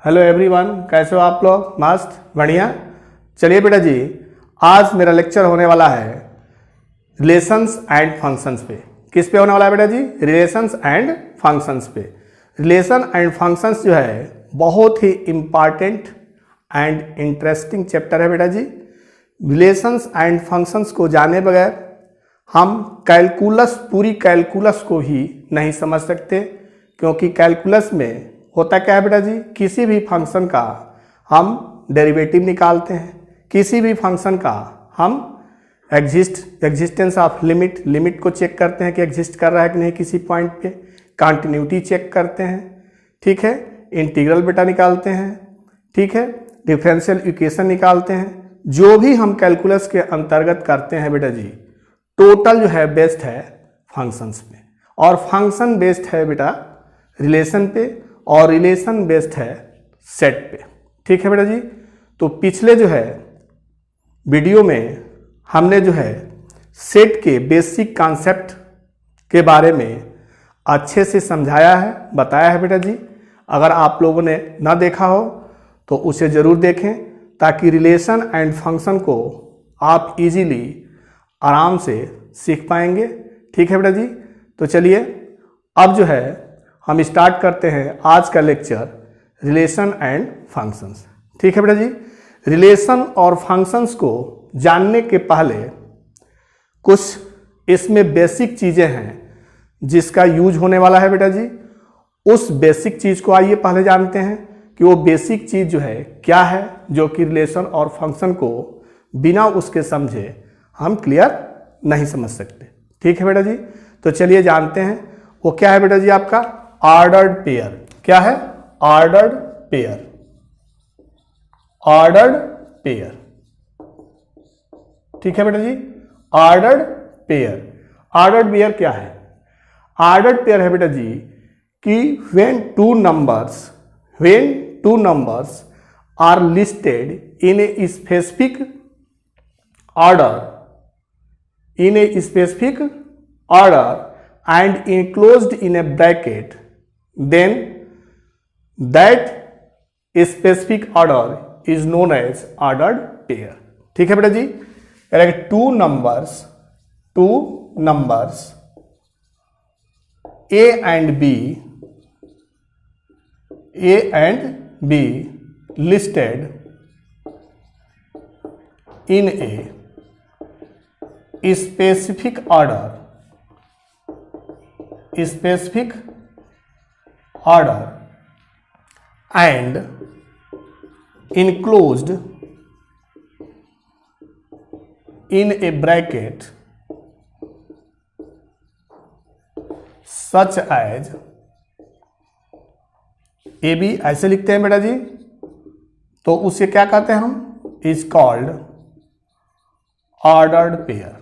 Hello everyone, कैसे हो आप लोग? मस्त, बढ़िया। चलिए बेटा जी, आज मेरा लेक्चर होने वाला है रिलेशंस एंड फंक्शंस पे। किस पे होने वाला है बेटा जी? रिलेशंस एंड फंक्शंस पे। रिलेशन एंड फंक्शंस जो है बहुत ही इम्पॉर्टेंट एंड इंटरेस्टिंग चैप्टर है बेटा जी। रिलेशंस एंड फंक्शंस को जाने बगैर हम पूरी कैलकुलस को ही नहीं समझ सकते, क्योंकि कैलकुलस में होता क्या है बेटा जी, किसी भी फंक्शन का हम डेरिवेटिव निकालते हैं, किसी भी फंक्शन का हम एग्जिस्टेंस ऑफ लिमिट को चेक करते हैं कि एग्जिस्ट कर रहा है कि नहीं किसी पॉइंट पे, कंटिन्यूटी चेक करते हैं, ठीक है, इंटीग्रल बेटा निकालते हैं, ठीक है, डिफरेंशियल इक्वेशन निकालते हैं। जो भी हम कैलकुलस के अंतर्गत करते हैं बेटा जी, टोटल जो है बेस्ड है फंक्शंस पे, और फंक्शन बेस्ड है बेटा रिलेशन पे, और रिलेशन बेस्ड है सेट पे। ठीक है बेटा जी। तो पिछले जो है वीडियो में हमने जो है सेट के बेसिक कॉन्सेप्ट के बारे में अच्छे से समझाया है, बताया है बेटा जी। अगर आप लोगों ने ना देखा हो तो उसे ज़रूर देखें, ताकि रिलेशन एंड फंक्शन को आप इजीली आराम से सीख पाएंगे। ठीक है बेटा जी। तो चलिए अब जो है हम स्टार्ट करते हैं आज का लेक्चर रिलेशन एंड फंक्शंस। ठीक है बेटा जी। रिलेशन और फंक्शंस को जानने के पहले कुछ इसमें बेसिक चीज़ें हैं जिसका यूज होने वाला है बेटा जी। उस बेसिक चीज़ को आइए पहले जानते हैं कि वो बेसिक चीज़ जो है क्या है, जो कि रिलेशन और फंक्शन को बिना उसके समझे हम क्लियर नहीं समझ सकते। ठीक है बेटा जी। तो चलिए जानते हैं वो क्या है बेटा जी। आपका ऑर्डर्ड पेयर क्या है? Ordered pair. ऑर्डर्ड पेयर, ठीक है बेटा जी। ऑर्डर्ड पेयर, ऑर्डर्ड पेयर क्या है? ऑर्डर्ड पेयर है बेटा जी कि when two numbers are listed in a specific order and enclosed in a bracket, then that specific order is known as ordered pair। ठीक है बेटा जी। Two numbers A and B listed in a specific order and enclosed in a bracket such as A B, ऐसे लिखते हैं बेटा जी। तो उसे क्या कहते हैं हम? Is called ordered pair.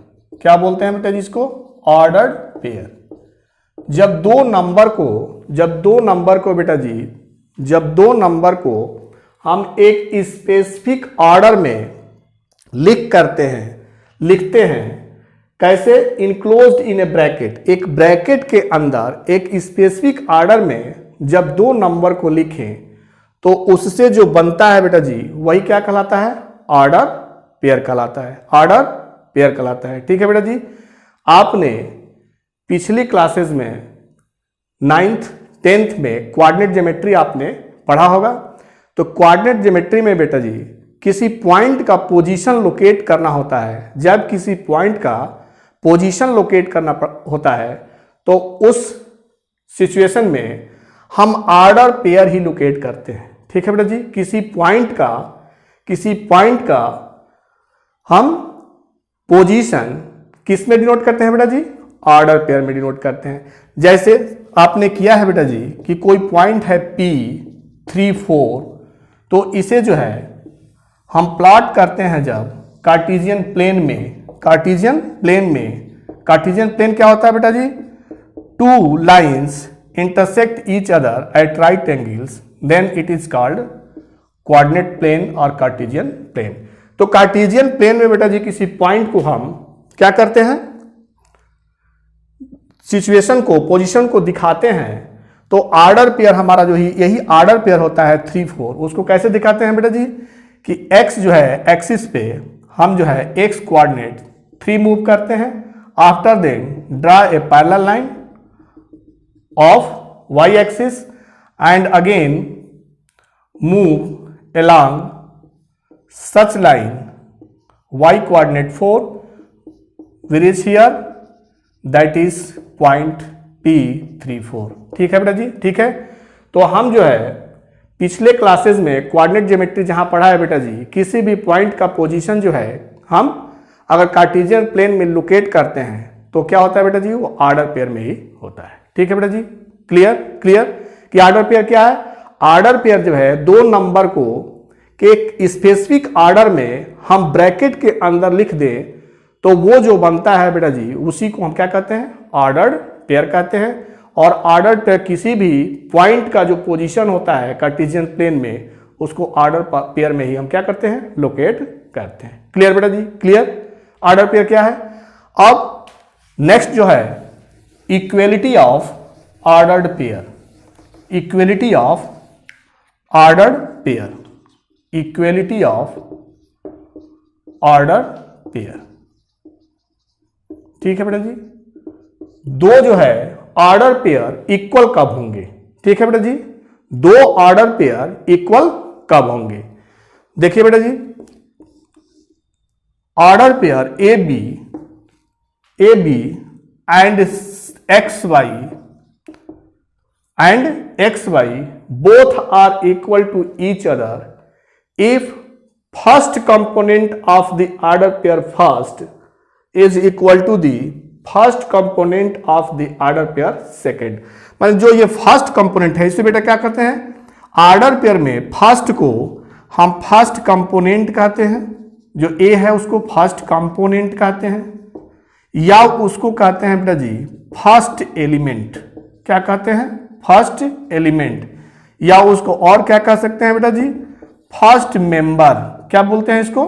क्या बोलते हैं बेटा जी इसको? Ordered pair. जब दो नंबर को बेटा जी, जब दो नंबर को हम एक स्पेसिफिक ऑर्डर में लिखते हैं कैसे? इनक्लोज्ड इन ए ब्रैकेट, एक ब्रैकेट के अंदर एक स्पेसिफिक ऑर्डर में जब दो नंबर को लिखें तो उससे जो बनता है बेटा जी वही क्या कहलाता है? ऑर्डर पेयर कहलाता है। ऑर्डर पेयर कहलाता है। ठीक है बेटा जी। आपने पिछली क्लासेस में 9th 10th में कोऑर्डिनेट ज्योमेट्री आपने पढ़ा होगा। तो कोऑर्डिनेट ज्योमेट्री में बेटा जी किसी पॉइंट का पोजीशन लोकेट करना होता है। जब किसी पॉइंट का पोजीशन लोकेट करना होता है तो उस सिचुएशन में हम ऑर्डर पेयर ही लोकेट करते हैं। ठीक है बेटा जी। किसी पॉइंट का हम पोजीशन किस में डिनोट करते हैं बेटा जी? ऑर्डर पेयर में डिनोट करते हैं। जैसे आपने किया है बेटा जी कि कोई पॉइंट है P 3 4, तो इसे जो है हम प्लॉट करते हैं जब कार्टेशियन प्लेन क्या होता है बेटा जी? Two lines intersect each other at right angles, then it is called coordinate plane और कार्टेशियन प्लेन। तो कार्टेशियन प्लेन में बेटा जी किसी पॉइंट को हम क्या करते हैं? सिचुएशन को, पोजीशन को दिखाते हैं तो ऑर्डर पेयर हमारा जो यही ऑर्डर पेयर होता है 3 4। उसको कैसे दिखाते हैं बेटा जी कि x जो है एक्सिस पे हम जो है x कोऑर्डिनेट 3 मूव करते हैं। After then draw a parallel line of y axis and again move along such line y coordinate 4 which is here that is point P34। ठीक है बेटा जी, ठीक है। तो हम जो है पिछले क्लासेस में कोऑर्डिनेट ज्योमेट्री जहां पढ़ा है बेटा जी, किसी भी पॉइंट का पोजीशन जो है हम अगर कार्टेशियन प्लेन में लोकेट करते हैं तो क्या होता है बेटा जी, वो ऑर्डर पेयर में ही होता है। ठीक है बेटा जी, क्लियर क्लियर कि ऑर्डर पेयर क्या है। ऑर्डर पेयर जो है दो नंबर को के एक स्पेसिफिक ऑर्डर में हम ब्रैकेट के अंदर लिख दें तो वो जो बनता है बेटा जी उसी को हम क्या कहते हैं, ऑर्डर्ड पेयर कहते हैं। और ऑर्डर पेयर किसी भी पॉइंट का जो पोजीशन होता है कार्टेशियन प्लेन में उसको ऑर्डर पेयर में ही हम क्या करते हैं, लोकेट करते हैं। क्लियर बेटा जी, क्लियर। ऑर्डर पेयर क्या है। अब नेक्स्ट जो है equality of ordered pair, equality of ordered pair, equality of order pair. ठीक है बेटा जी, दो जो है ऑर्डर पेयर इक्वल कब होंगे। ठीक है बेटा जी, दो ऑर्डर पेयर इक्वल कब होंगे। देखिए बेटा जी, order pair A B and X Y both are equal to each other if first component of the order pair first is equal to the first component of the order pair second. मतलब जो ये first component है इसे बेटा क्या कहते हैं, order pair में फर्स्ट को हम फर्स्ट कंपोनेंट कहते हैं, जो ए है उसको फर्स्ट कंपोनेंट कहते हैं, या उसको कहते हैं बेटा जी फर्स्ट एलिमेंट। क्या कहते हैं, फर्स्ट एलिमेंट, या उसको और क्या कह सकते हैं बेटा जी, फर्स्ट मेंबर। क्या बोलते हैं इसको,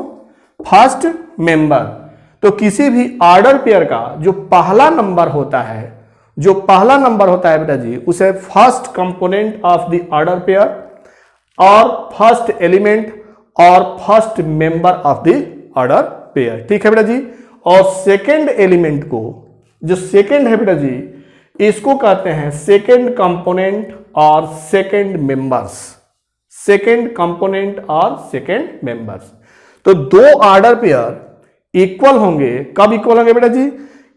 फर्स्ट मेंबर। तो किसी भी ऑर्डर पेयर का जो पहला नंबर होता है, जो पहला नंबर होता है बेटा जी उसे first component of the order pair और फर्स्ट एलिमेंट और first member of the order pair. ठीक है बेटा जी। और सेकेंड एलिमेंट को, जो सेकेंड है बेटा जी, इसको कहते हैं सेकेंड कंपोनेंट और सेकेंड मेंबर्स, सेकेंड कंपोनेंट और सेकेंड मेंबर्स। तो दो ऑर्डर पेयर इक्वल होंगे, कब इक्वल होंगे बेटा जी,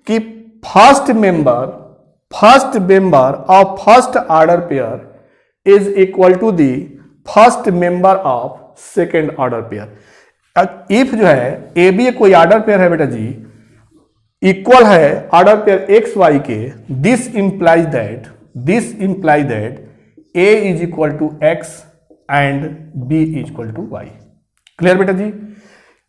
कि first member of first order pair is equal to the first member of second order pair. If जो है ए बी कोई ऑर्डर पेयर है बेटा जी, इक्वल है ऑर्डर पेयर एक्स वाई के, this implies that A is equal to X and B is equal to Y. Clear बेटा जी,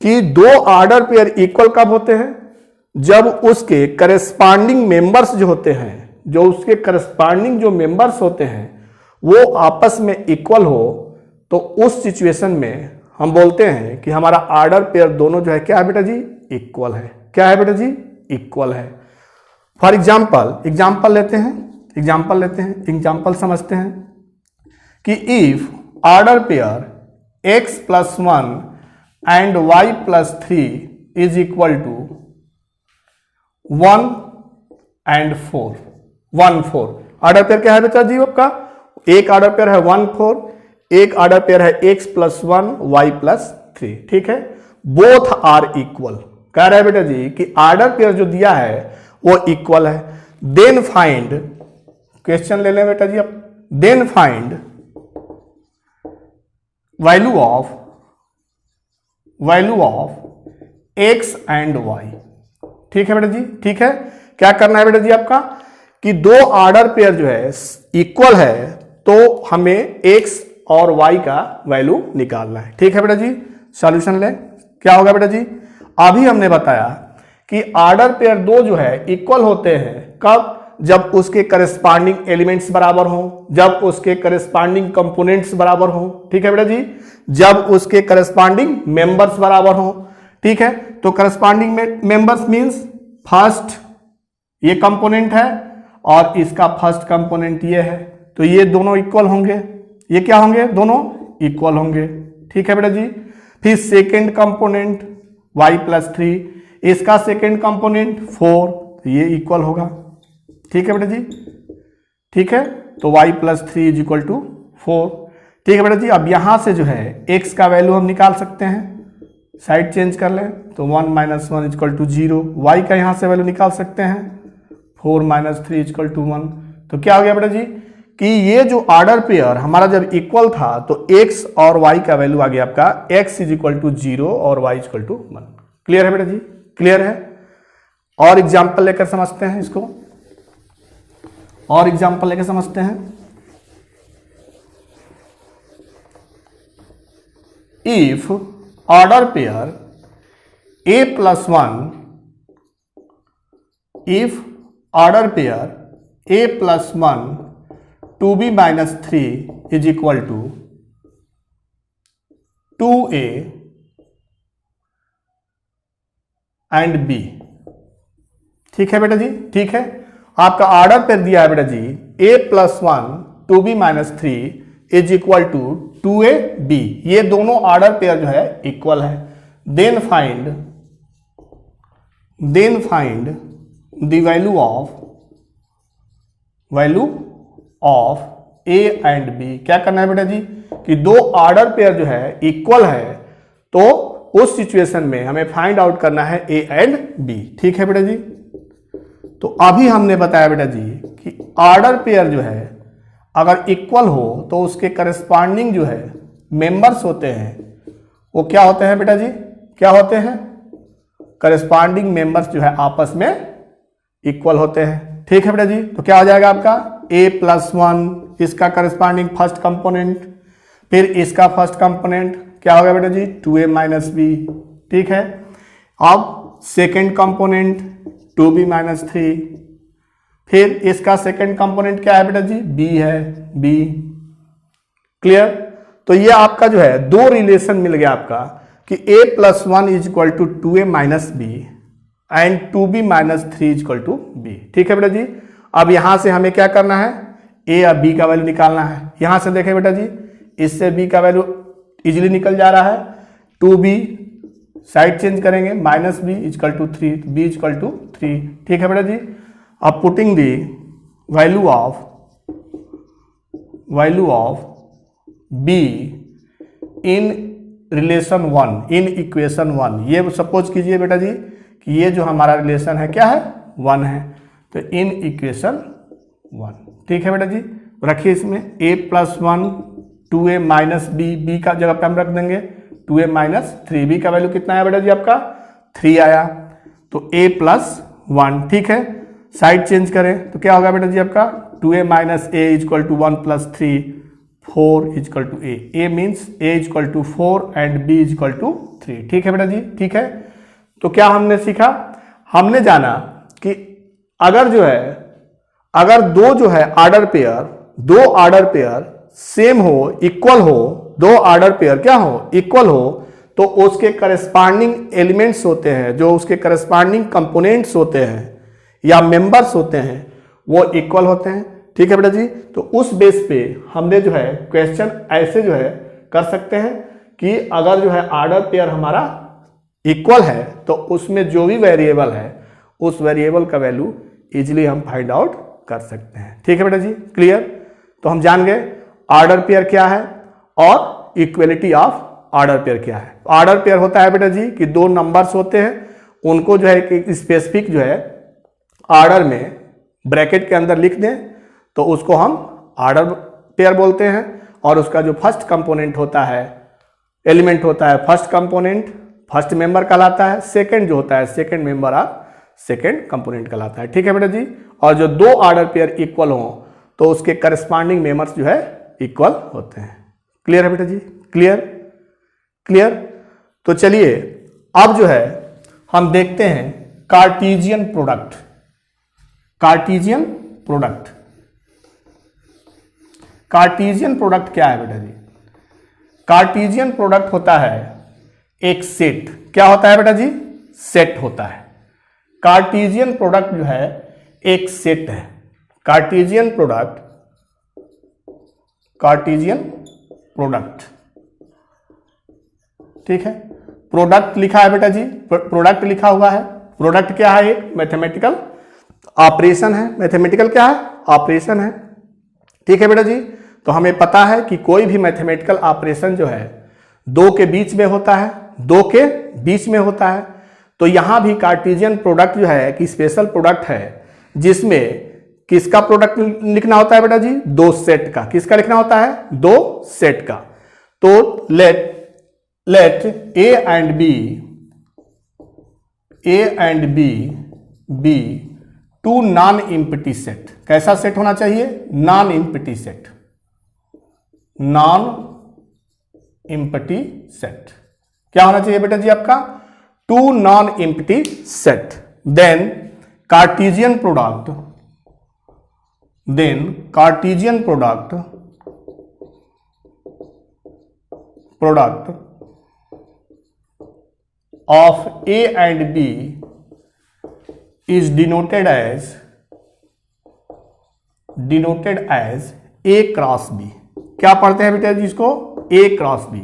कि दो ऑर्डर पेयर इक्वल कब होते हैं, जब उसके करस्पॉन्डिंग मेंबर्स जो होते हैं, जो उसके करस्पॉन्डिंग जो मेंबर्स होते हैं वो आपस में इक्वल हो, तो उस सिचुएशन में हम बोलते हैं कि हमारा ऑर्डर पेयर दोनों जो है क्या है बेटा जी, इक्वल है। क्या है बेटा जी, इक्वल है। फॉर एग्जाम्पल लेते हैं, एग्जाम्पल समझते हैं कि if order pair x plus 1 and y plus 3 is equal to 1 and 4, 1 4। Order pair क्या है बेटा जी आपका, एक ऑर्डर पेयर है 1 4, एक ऑर्डर पेयर है x प्लस 1 y प्लस 3। ठीक है, बोथ आर इक्वल। कह रहा है बेटा जी कि ऑर्डर पेयर जो दिया है वो इक्वल है। देन फाइंड, क्वेश्चन ले लें बेटा जी अब, then find value of x and y। ठीक है बेटा जी, ठीक है। क्या करना है बेटा जी आपका, कि दो ऑर्डर पेयर जो है इक्वल है तो हमें x और y का वैल्यू निकालना है। ठीक है बेटा जी, सॉल्यूशन ले। क्या होगा बेटा जी, अभी हमने बताया कि ऑर्डर पेयर दो जो है इक्वल होते हैं कब, जब उसके करस्पॉन्डिंग एलिमेंट्स बराबर हो, जब उसके करस्पॉन्डिंग कंपोनेंट्स बराबर हो। ठीक है बेटा जी, जब उसके करस्पॉन्डिंग मेंबर्स बराबर हो। ठीक है, तो करस्पॉन्डिंग मेंबर्स मींस फर्स्ट ये कंपोनेंट है और इसका फर्स्ट कंपोनेंट ये है। तो ये दोनों इक्वल होंगे, ये क्या होंगे, दोनों इक्वल होंगे। ठीक है बेटा जी। फिर सेकेंड कंपोनेंट y प्लस 3, इसका सेकेंड कंपोनेंट 4, तो ये इक्वल होगा। ठीक है बेटा जी, ठीक है, तो y plus 3 is equal to 4। ठीक है बेटा जी। अब यहां से जो है x का वैल्यू हम निकाल सकते हैं, साइड चेंज कर लें तो 1 minus 1 is equal to 0, y का यहां से वैल्यू निकाल सकते हैं 4 माइनस 3 इज इक्वल टू 1। तो क्या हो गया बेटा जी कि ये जो ऑर्डर पेयर हमारा जब इक्वल था तो x और y का वैल्यू आ गया आपका x इज इक्वल टू 0 और y is equal to 1। Clear है बेटा जी, क्लियर है। और एग्जाम्पल लेकर समझते हैं इसको, और एग्जाम्पल लेकर समझते हैं। If order pair a plus 1, if order pair a plus 1 2b minus 3 is equal to 2a and b। ठीक है बेटा जी, ठीक है। आपका ऑर्डर पेयर दिया है बेटा जी a plus 1 2b minus 3 is equal to 2ab, ये दोनों ऑर्डर पेयर जो है इक्वल है। Then find the value of a and b। क्या करना है बेटा जी कि दो ऑर्डर पेयर जो है इक्वल है, तो उस सिचुएशन में हमें फाइंड आउट करना है a एंड b। ठीक है बेटा जी। तो अभी हमने बताया बेटा जी कि ऑर्डर पेयर जो है अगर इक्वल हो तो उसके करस्पॉन्डिंग जो है मेंबर्स होते हैं वो क्या होते हैं बेटा जी, क्या होते हैं, करस्पॉन्डिंग मेंबर्स जो है आपस में इक्वल होते हैं। ठीक है बेटा जी। तो क्या हो जाएगा आपका a प्लस 1 इसका करस्पॉन्डिंग फर्स्ट कंपोनेंट, फिर इसका फर्स्ट कंपोनेंट क्या होगा बेटा जी 2a माइनस b। ठीक है। अब सेकेंड कंपोनेंट 2b माइनस 3, फिर इसका सेकेंड कंपोनेंट क्या है बेटा जी b है, b। क्लियर। तो ये आपका जो है दो रिलेशन मिल गया आपका कि a plus 1 is equal to 2a minus b and 2b minus 3 is equal to b। ठीक है बेटा जी। अब यहां से हमें क्या करना है, a और b का वैल्यू निकालना है। यहां से देखें बेटा जी, इससे b का वैल्यू इजीली निकल जा रहा है, 2b साइड चेंज करेंगे minus b is equal to 3, b is equal to 3। ठीक है बेटा जी। अब putting the value of b in relation 1, in equation 1, ये सपोज कीजिए बेटा जी कि ये जो हमारा रिलेशन है क्या है 1 है, तो इन इक्वेशन 1। ठीक है बेटा जी। रखिए इसमें a plus 1 2a minus b का जगह पे हम रख देंगे 2a माइनस 3, b का वैल्यू कितना है बेटा जी आपका 3 आया, तो a प्लस 1। ठीक है। साइड चेंज करें तो क्या होगा बेटा जी आपका 2a minus a is equal to 1 plus 3 4 is equal to a means a is equal to 4 and b is equal to 3। ठीक है बेटा जी, ठीक है। तो क्या हमने सीखा, हमने जाना कि अगर जो है अगर दो जो है ऑर्डर पेयर सेम हो, इक्वल हो, दो ऑर्डर पेयर क्या हो इक्वल हो, तो उसके करस्पॉन्डिंग एलिमेंट्स होते हैं, जो उसके करस्पॉन्डिंग कंपोनेंट्स होते हैं या मेंबर्स होते हैं वो इक्वल होते हैं। ठीक है बेटा जी। तो उस बेस पे हमने जो है क्वेश्चन ऐसे जो है कर सकते हैं कि अगर जो है ऑर्डर पेयर हमारा इक्वल है तो उसमें जो भी वेरिएबल है उस वेरिएबल का वैल्यू इजीली हम फाइंड आउट कर सकते हैं। ठीक है बेटा जी, क्लियर। तो हम जान गए ऑर्डर पेयर क्या है और इक्वलिटी ऑफ ऑर्डर पेयर क्या है। ऑर्डर पेयर होता है बेटा जी कि दो नंबर्स होते हैं, उनको जो है एक स्पेसिफिक जो है ऑर्डर में ब्रैकेट के अंदर लिख दें तो उसको हम ऑर्डर पेयर बोलते हैं, और उसका जो फर्स्ट कंपोनेंट होता है, एलिमेंट होता है फर्स्ट कंपोनेंट, फर्स्ट मेंबर कहलाता है, सेकंड जो होता है second member of second component कहलाता है। ठीक है बेटा जी। और जो दो ऑर्डर पेयर इक्वल हो तो उसके करस्पॉन्डिंग मेंबर्स जो है इक्वल होते हैं। क्लियर है बेटा जी, क्लियर। तो चलिए अब जो है हम देखते हैं कार्टेशियन प्रोडक्ट। कार्टेशियन प्रोडक्ट क्या है बेटा जी, कार्टेशियन प्रोडक्ट होता है एक सेट। क्या होता है बेटा जी, सेट होता है। कार्टेशियन प्रोडक्ट जो है एक सेट है। Cartesian product Cartesian product. ठीक है, प्रोडक्ट लिखा है बेटा जी, प्रोडक्ट लिखा हुआ है। प्रोडक्ट क्या है? एक मैथमेटिकल ऑपरेशन है। मैथमेटिकल क्या है? ऑपरेशन है। ठीक है बेटा जी, तो हमें पता है कि कोई भी मैथमेटिकल ऑपरेशन जो है दो के बीच में होता है, दो के बीच में होता है। तो यहां भी कार्टेशियन प्रोडक्ट जो है कि स्पेशल प्रोडक्ट है, जिसमें किसका प्रोडक्ट लिखना होता है बेटा जी? दो सेट का। किसका लिखना होता है? दो सेट का। तो let A and B be two non empty set. कैसा सेट होना चाहिए? Non empty set. Non empty set क्या होना चाहिए बेटा जी आपका? Two non empty set. Then Cartesian product of A and B is denoted as A cross B। क्या पढ़ते हैं बेटा जी इसको? A cross B।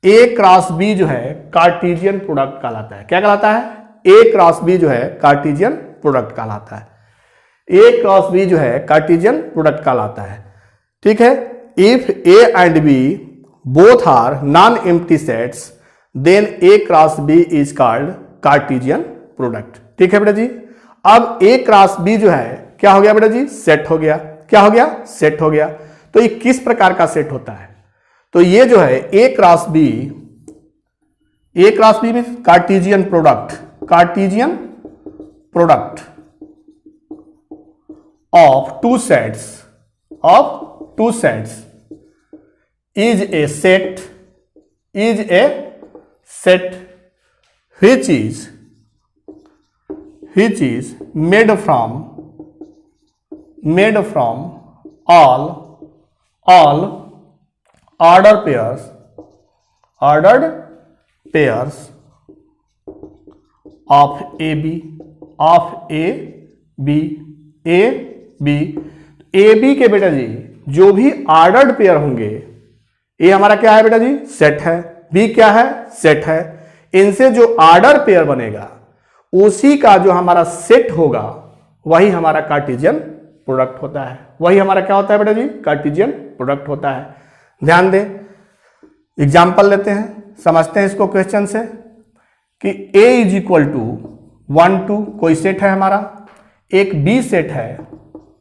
A cross B जो है कार्टेशियन प्रोडक्ट कहलाता है। क्या कहलाता है? A क्रॉस B जो है कार्टेशियन प्रोडक्ट कहलाता है। A क्रॉस B जो है कार्टेशियन प्रोडक्ट कहलाता है। ठीक है, if A and B both are non empty sets then A cross B is called Cartesian product. ठीक है बेटा जी, अब A क्रॉस B जो है क्या हो गया बेटा जी? सेट हो गया। क्या हो गया? सेट हो गया। तो ये किस प्रकार का सेट होता है? तो ये जो है A cross B mean Cartesian product of two sets is a set which is made from all ordered pairs of A B के बेटा जी जो भी ऑर्डर्ड पेयर होंगे, ए हमारा क्या है बेटा जी? सेट है। बी क्या है? सेट है। इनसे जो ऑर्डर पेयर बनेगा उसी का जो हमारा सेट होगा वही हमारा कार्टेशियन प्रोडक्ट होता है। वही हमारा क्या होता है बेटा जी? कार्टेशियन प्रोडक्ट होता है। ध्यान दें, एग्जाम्पल लेते हैं, समझते हैं इसको क्वेश्चन से कि A इज इक्वल टू 1 2 कोई सेट है हमारा, एक B सेट है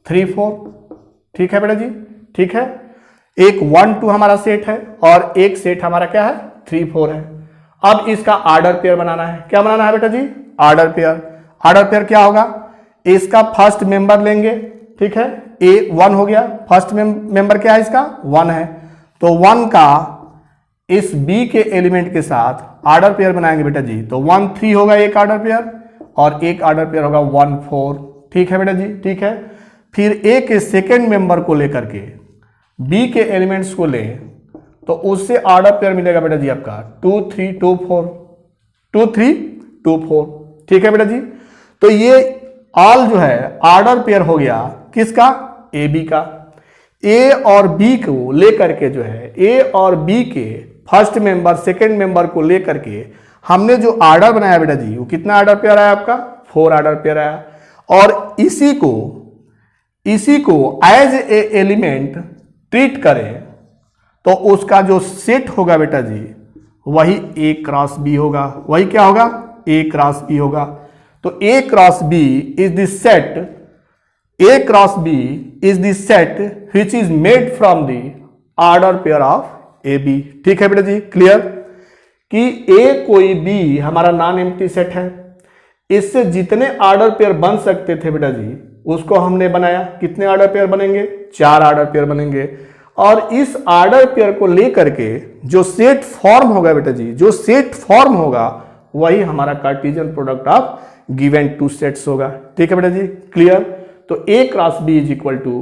3 4। ठीक है बेटा जी, ठीक है। एक 1 2 हमारा सेट है और एक सेट हमारा क्या है? 3 4 है। अब इसका ऑर्डर पेयर बनाना है। क्या बनाना है बेटा जी? Order pair. ऑर्डर पेयर क्या होगा? इसका फर्स्ट मेंबर लेंगे। ठीक है, A 1 हो गया, फर्स्ट मेंबर क्या है इसका? 1 है। तो 1 का इस B के एलिमेंट के साथ ऑर्डर पेयर बनाएंगे बेटा जी। तो 1 3 होगा एक ऑर्डर पेयर और एक ऑर्डर पेयर होगा 1 4। ठीक है बेटा जी, ठीक है। फिर A के सेकेंड मेंबर को लेकर के B के एलिमेंट्स को ले तो उससे ऑर्डर पेयर मिलेगा बेटा जी आपका 2 3 2 4 2 3 2 4। ठीक है बेटा जी, तो ये ऑल जो है ऑर्डर पेयर हो गया किसका? ए बी का। ए और बी को लेकर के जो है ए और बी के फर्स्ट मेंबर सेकेंड मेंबर को लेकर के हमने जो ऑर्डर बनाया बेटा जी वो कितना ऑर्डर पेयर आया आपका? 4 ऑर्डर पेयर आया। और इसी को एज ए एलिमेंट ट्रीट करें तो उसका जो सेट होगा बेटा जी वही A क्रॉस B होगा। वही क्या होगा? A क्रॉस B होगा। तो A cross B is the set, A cross B is the set which is made from the order pair of A B. ठीक है बेटा जी, क्लियर कि A कोई B हमारा नॉन एम्प्टी सेट है। इससे जितने ऑर्डर पेयर बन सकते थे बेटा जी उसको हमने बनाया। कितने ऑर्डर पेयर बनेंगे? 4 ऑर्डर पेयर बनेंगे। और इस ऑर्डर पेयर को लेकर के जो सेट फॉर्म होगा बेटा जी, जो सेट फॉर्म होगा वही हमारा Cartesian product of given 2 sets होगा। ठीक है बेटा जी, क्लियर। तो A cross B is equal to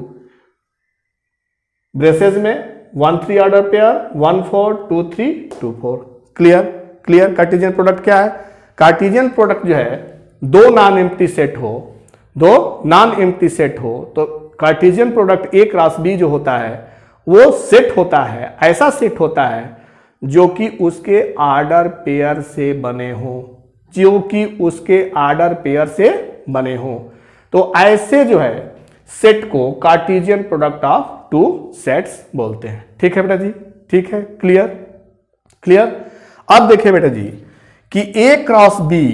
braces में 1 3 order pair 1 4 2 3 2 4। Clear clear. Cartesian product क्या है? कार्टेशियन प्रोडक्ट जो है दो नॉन एम्प्टी सेट हो तो Cartesian product A cross B जो होता है वो सेट होता है, ऐसा सेट होता है जो कि उसके ऑर्डर पेयर से बने हो, जो कि उसके ऑर्डर पेयर से बने हो। तो ऐसे जो है सेट को Cartesian product of two sets बोलते हैं। ठीक है बेटा जी, ठीक है, क्लियर क्लियर। अब देखिए बेटा जी कि ए क्रॉस बी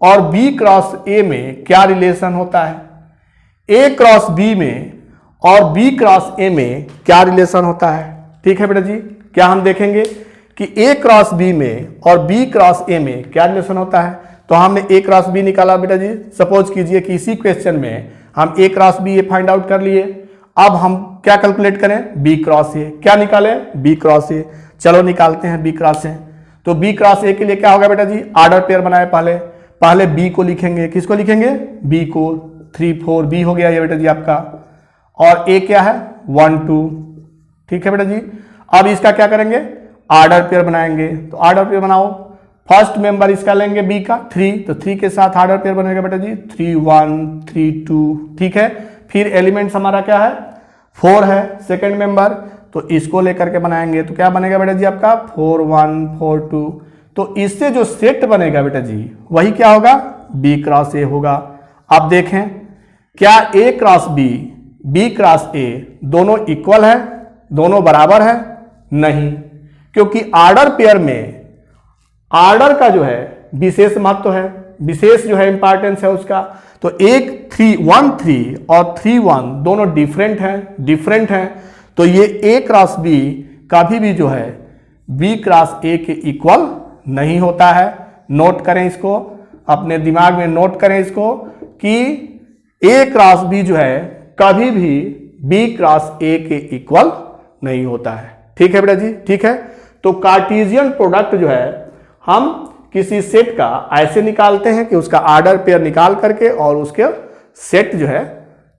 और बी क्रॉस ए में क्या रिलेशन होता है, ए क्रॉस बी में और बी क्रॉस ए में क्या रिलेशन होता है। ठीक है बेटा जी, क्या हम देखेंगे कि ए क्रॉस बी में और बी क्रॉस ए में क्या रिलेशन होता है। तो हमने ए क्रॉस बी निकाला बेटा जी। सपोज कीजिए कि इसी क्वेश्चन में हम ए क्रॉस बी ए फाइंड आउट कर लिए। अब हम क्या कैलकुलेट करें, बी क्रॉस ए। क्या निकालें, बी क्रॉस ए। चलो निकालते हैं बी क्रॉस ए। तो बी क्रॉस ए के लिए क्या होगा बेटा जी, ऑर्डर पेयर बनाए पहले बी को लिखेंगे। किसको लिखेंगे, बी को। 3 4 बी हो गया ये बेटा जी आपका, और ए क्या है 1 2। ठीक है बेटा जी। अब इसका क्या करेंगे, ऑर्डर पेयर बनाएंगे। तो ऑर्डर पेयर बनाओ, फर्स्ट मेंबर इसका लेंगे बी का 3, तो 3 के साथ ऑर्डर पेयर बनेगा बेटा जी 3 1 3 2। ठीक है, फिर एलिमेंट्स हमारा क्या है 4 है सेकेंड मेंबर, तो इसको लेकर के बनाएंगे। तो क्या बनेगा बेटा जी आपका 4 1 4 2। तो इससे जो सेट बनेगा बेटा जी वही क्या होगा, बी क्रॉस ए होगा। अब देखें क्या A cross B, B cross A दोनों इक्वल है, दोनों बराबर है, नहीं, क्योंकि ऑर्डर पेयर में ऑर्डर का जो है विशेष महत्व है, विशेष जो है इंपॉर्टेंस है उसका। तो एक 1 3 और 3 1 दोनों डिफरेंट हैं। तो ये ए क्रॉस बी कभी भी जो है बी क्रॉस ए के इक्वल नहीं होता है। नोट करें इसको, अपने दिमाग में नोट करें इसको कि ए क्रॉस बी जो है कभी भी बी क्रॉस ए के इक्वल नहीं होता है। ठीक है बेटा जी, ठीक है। तो कार्टेशियन प्रोडक्ट जो है हम किसी सेट का ऐसे निकालते हैं कि उसका ऑर्डर पेयर निकाल करके और उसके सेट जो है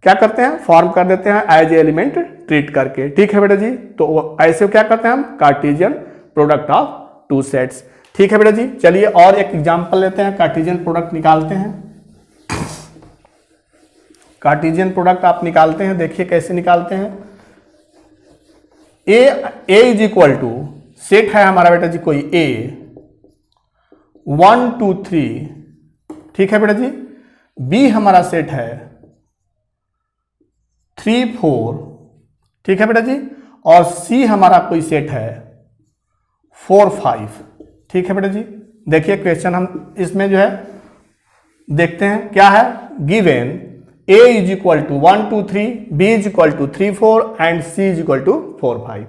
क्या करते हैं, फॉर्म कर देते हैं एज एलिमेंट ट्रीट करके। ठीक है बेटा जी, तो ऐसे क्या करते हैं हम, Cartesian product of two sets. ठीक है बेटा जी, चलिए और एक एग्जांपल लेते हैं, कार्टेशियन प्रोडक्ट निकालते हैं। कार्टेशियन प्रोडक्ट आप निकालते हैं, देखिए कैसे निकालते हैं। ए इज इक्वल टू, सेट है हमारा बेटा जी कोई ए 1 2 3। ठीक है बेटा जी। बी हमारा सेट है 3 4। ठीक है बेटा जी। और सी हमारा कोई सेट है 4 5। ठीक है बेटा जी। देखिए क्वेश्चन हम इसमें जो है देखते हैं क्या है, given a is equal to 1 2 3, b is equal to 3 4 and c is equal to 4 5।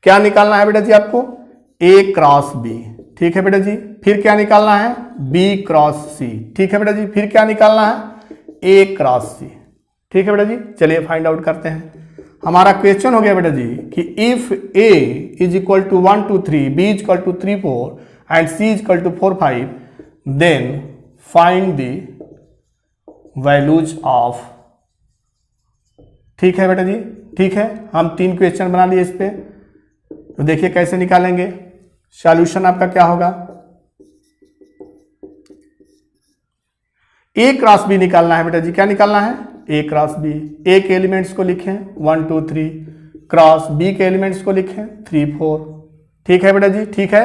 क्या निकालना है बेटा जी आपको, a क्रॉस b। ठीक है बेटा जी। फिर क्या निकालना है, b क्रॉस c। ठीक है बेटा जी। फिर क्या निकालना है, a क्रॉस c। ठीक है बेटा जी। चलिए फाइंड आउट करते हैं। हमारा क्वेश्चन हो गया बेटा जी कि if a is equal to 1 2 3, b is equal to 3 4 and c is equal to 4 5, then find the values of. ठीक है बेटा जी, ठीक है। हम 3 क्वेश्चन बना लिए इस पे, तो देखिए कैसे निकालेंगे। सॉल्यूशन आपका क्या होगा, ए क्रॉस बी निकालना है बेटा जी। क्या निकालना है, ए क्रॉस बी। ए के एलिमेंट्स को लिखें 1 2 3, क्रॉस बी के एलिमेंट्स को लिखें 3 4। ठीक है बेटा जी, ठीक है।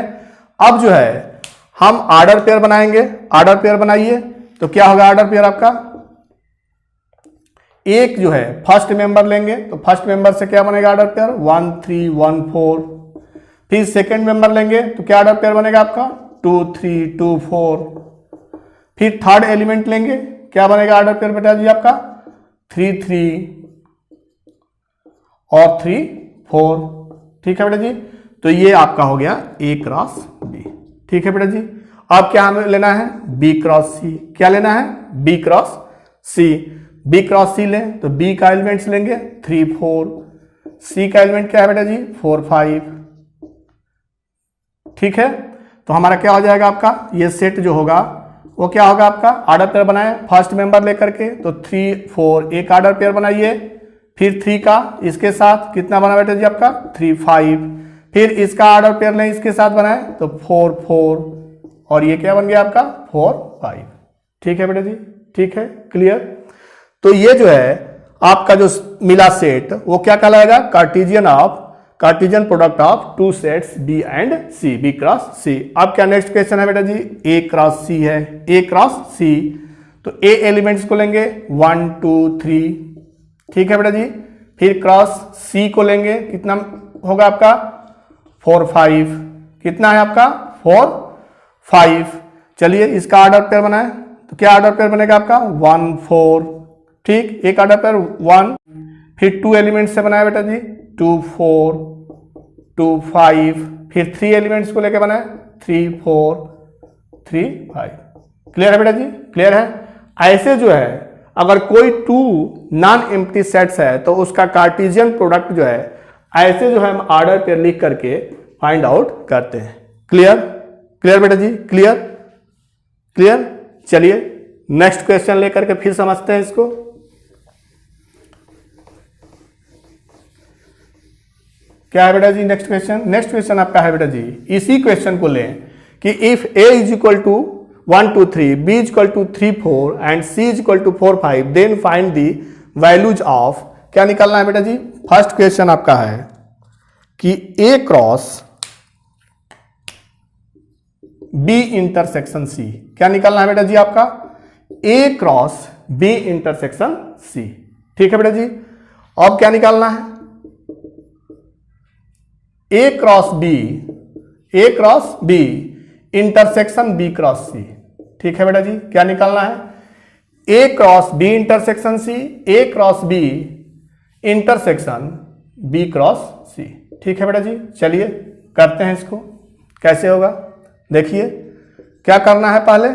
अब जो है हम ऑर्डर पेयर बनाएंगे। ऑर्डर पेयर बनाइए, तो क्या होगा ऑर्डर पेयर आपका, एक जो है फर्स्ट मेंबर लेंगे, तो फर्स्ट मेंबर से क्या बनेगा ऑर्डर पेयर 1 3 1 4। फिर सेकंड मेंबर लेंगे तो क्या ऑर्डर पेयर बनेगा आपका 2 3 2 4। फिर थर्ड एलिमेंट लेंगे, क्या बनेगा ऑर्डर पेयर बेटा जी आपका 3 3 और 3 4। ठीक है बेटा जी। तो ये आपका हो गया ए क्रॉस बी। ठीक है बेटा जी। अब क्या हमें लेना है, बी क्रॉस सी। क्या लेना है, बी क्रॉस सी। बी क्रॉस सी लें तो बी का एलिमेंट्स लेंगे 3 4, सी का एलिमेंट क्या है बेटा जी 4 5। ठीक है, तो हमारा क्या हो जाएगा आपका, ये सेट जो होगा वो क्या होगा आपका, ऑर्डर पेयर बनाए फर्स्ट मेंबर लेकर के, तो 3 4 एक ऑर्डर पेयर बनाइए। फिर 3 का इसके साथ कितना बना बेटा जी आपका 3 5। फिर इसका ऑर्डर पेयर लें इसके साथ बनाए तो 4 4, और ये क्या बन गया आपका 4 5। ठीक है बेटा जी, ठीक है, क्लियर। तो ये जो है आपका जो मिला सेट वो क्या कहलाएगा, Cartesian product of two sets B and C, B cross C. अब क्या नेक्स्ट क्वेश्चन है बेटा जी, ए क्रॉस सी है, ए क्रॉस सी, तो ए एलिमेंट्स को लेंगे 1 2 3, ठीक है बेटा जी। फिर क्रॉस सी को लेंगे, कितना होगा आपका 4 5, कितना है आपका 4 5। चलिए इसका ऑर्डर पेयर बनाए, तो क्या ऑर्डर पेयर बनेगा आपका 1 4, ठीक, एक ऑर्डर पेयर 1। फिर 2 एलिमेंट्स से बनाया बेटा जी 2 4 2 5, फिर 3 एलिमेंट्स को लेके बनाए 3 4 3 5। क्लियर है बेटा जी, क्लियर है। ऐसे जो है अगर कोई 2 नॉन एम्प्टी सेट्स है तो उसका कार्टेशियन प्रोडक्ट जो है ऐसे जो है हम ऑर्डर पेयर लिख करके फाइंड आउट करते हैं। क्लियर, क्लियर बेटा जी, क्लियर, क्लियर। चलिए नेक्स्ट क्वेश्चन लेकर के फिर समझते हैं इसको। क्या है बेटा जी नेक्स्ट क्वेश्चन, नेक्स्ट क्वेश्चन आपका है बेटा जी, इसी क्वेश्चन को लें कि if a is equal to 1 2 3, b is equal to 3 4 and c is equal to 4 5, then find the values of, क्या निकालना है बेटा जी। फर्स्ट क्वेश्चन आपका है कि a cross b intersection c, क्या निकालना है बेटा जी आपका a cross b intersection c, ठीक है बेटा जी। अब क्या निकालना है a cross b intersection b cross c, ठीक है बेटा जी। क्या निकालना है a cross b intersection c, a cross b intersection b cross c, ठीक है बेटा जी। चलिए करते हैं इसको, कैसे होगा देखिए। क्या करना है, पहले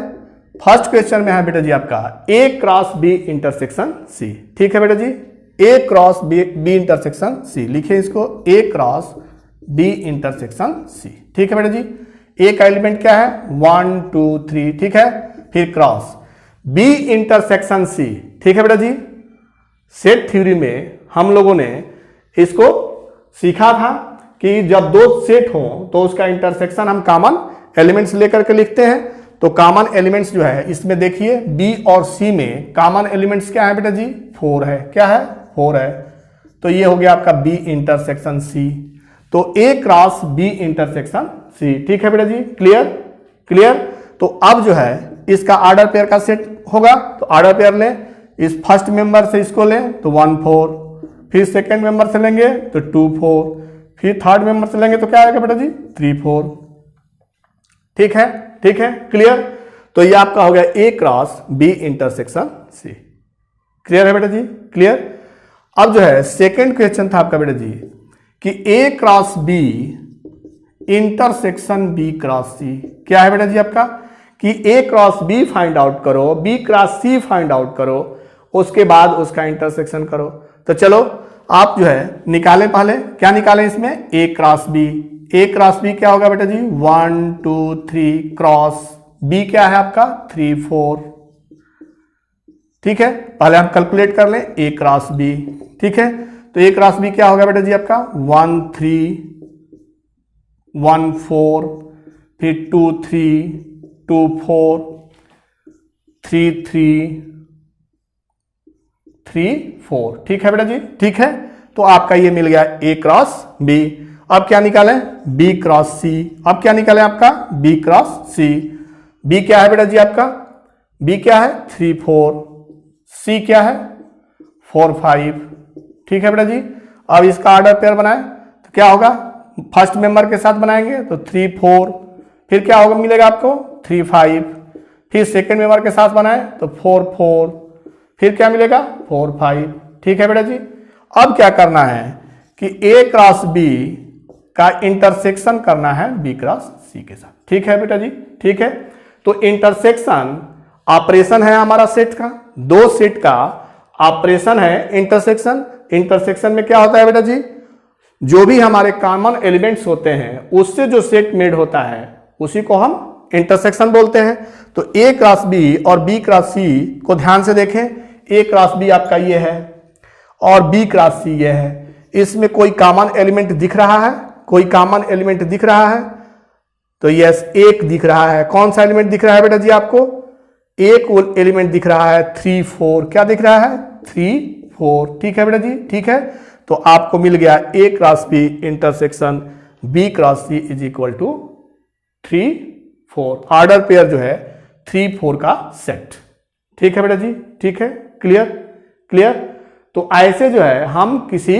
फर्स्ट क्वेश्चन में है बेटा जी आपका a cross b intersection c, ठीक है बेटा जी। a cross b intersection c, लिखिए इसको a cross b intersection c, ठीक है बेटा जी। a का एलिमेंट क्या है 1 2 3, ठीक है। फिर क्रॉस b इंटरसेक्शन c, ठीक है बेटा जी। सेट थ्योरी में हम लोगों ने इसको सीखा था कि जब दो सेट हो तो उसका इंटरसेक्शन हम कॉमन एलिमेंट्स लेकर के लिखते हैं। तो कॉमन एलिमेंट्स जो है इसमें देखिए b और c में कॉमन एलिमेंट्स क्या है बेटा जी 4 है, क्या है 4 है। तो ये हो गया आपका b इंटरसेक्शन c, तो a cross b intersection c, ठीक है बेटा जी। Clear, clear. तो अब जो है इसका ऑर्डर पेयर का सेट होगा, तो ऑर्डर पेयर लें, इस फर्स्ट मेंबर से इसको लें तो 1 4, फिर सेकंड मेंबर से लेंगे तो 2 4, फिर थर्ड मेंबर से लेंगे तो क्या आएगा बेटा जी 3 4, ठीक है, ठीक है, क्लियर। तो ये आपका हो गया a cross b intersection c। Clear है बेटा जी, क्लियर। अब जो है सेकंड क्वेश्चन था आपका बेटा जी कि a cross b intersection b cross c, क्या है बेटा जी आपका कि a cross b find out करो, b cross c find out करो, उसके बाद उसका इंटरसेक्शन करो। तो चलो आप जो है निकालें, पहले क्या निकालें इसमें a cross b, a cross b क्या होगा बेटा जी 1 2 3 क्रॉस b क्या है आपका 3 4, ठीक है। पहले हम कैलकुलेट कर लें a क्रॉस b, ठीक है। तो a क्रॉस b क्या होगा बेटा जी आपका 1 3 1 4, फिर 2 3 2 4 3 3 3 4, ठीक है बेटा जी, ठीक है। तो आपका ये मिल गया a क्रॉस b। अब क्या निकालें b क्रॉस c, अब क्या निकालें आपका b क्रॉस c। b क्या है बेटा जी आपका, b क्या है 3 4, c क्या है 4 5, ठीक है बेटा जी। अब इसका ऑर्डर पेयर बनाए तो क्या होगा, फर्स्ट मेंबर के साथ बनाएंगे तो 3 4, फिर क्या होगा मिलेगा आपको 3 5, फिर सेकंड मेंबर के साथ बनाए तो 4 4, फिर क्या मिलेगा 4 5, ठीक है बेटा जी। अब क्या करना है कि a क्रॉस b का इंटरसेक्शन करना है b क्रॉस c के साथ, ठीक है बेटा जी, ठीक है। तो इंटरसेक्शन ऑपरेशन है हमारा सेट का, दो सेट का ऑपरेशन है इंटरसेक्शन। इंटरसेक्शन में क्या होता है बेटा जी, जो भी हमारे कॉमन एलिमेंट्स होते हैं उससे जो सेट मेड होता है उसी को हम इंटरसेक्शन बोलते हैं। तो a क्रॉस b और b क्रॉस c को ध्यान से देखें, a क्रॉस b आपका ये है और b क्रॉस c ये है, इसमें कोई कॉमन एलिमेंट दिख रहा है, कोई कॉमन एलिमेंट दिख रहा है, तो यस एक दिख रहा है। कौन सा एलिमेंट दिख रहा है बेटा जी आपको, एक एलिमेंट दिख रहा है 3 4, क्या दिख रहा है 3 4। ठीक है बेटा जी, ठीक है। तो आपको मिल गया A cross B intersection B cross C is equal to 3 4। Order pair जो है 3 4 का सेट। ठीक है बेटा जी, ठीक है, क्लियर क्लियर। तो ऐसे जो है हम किसी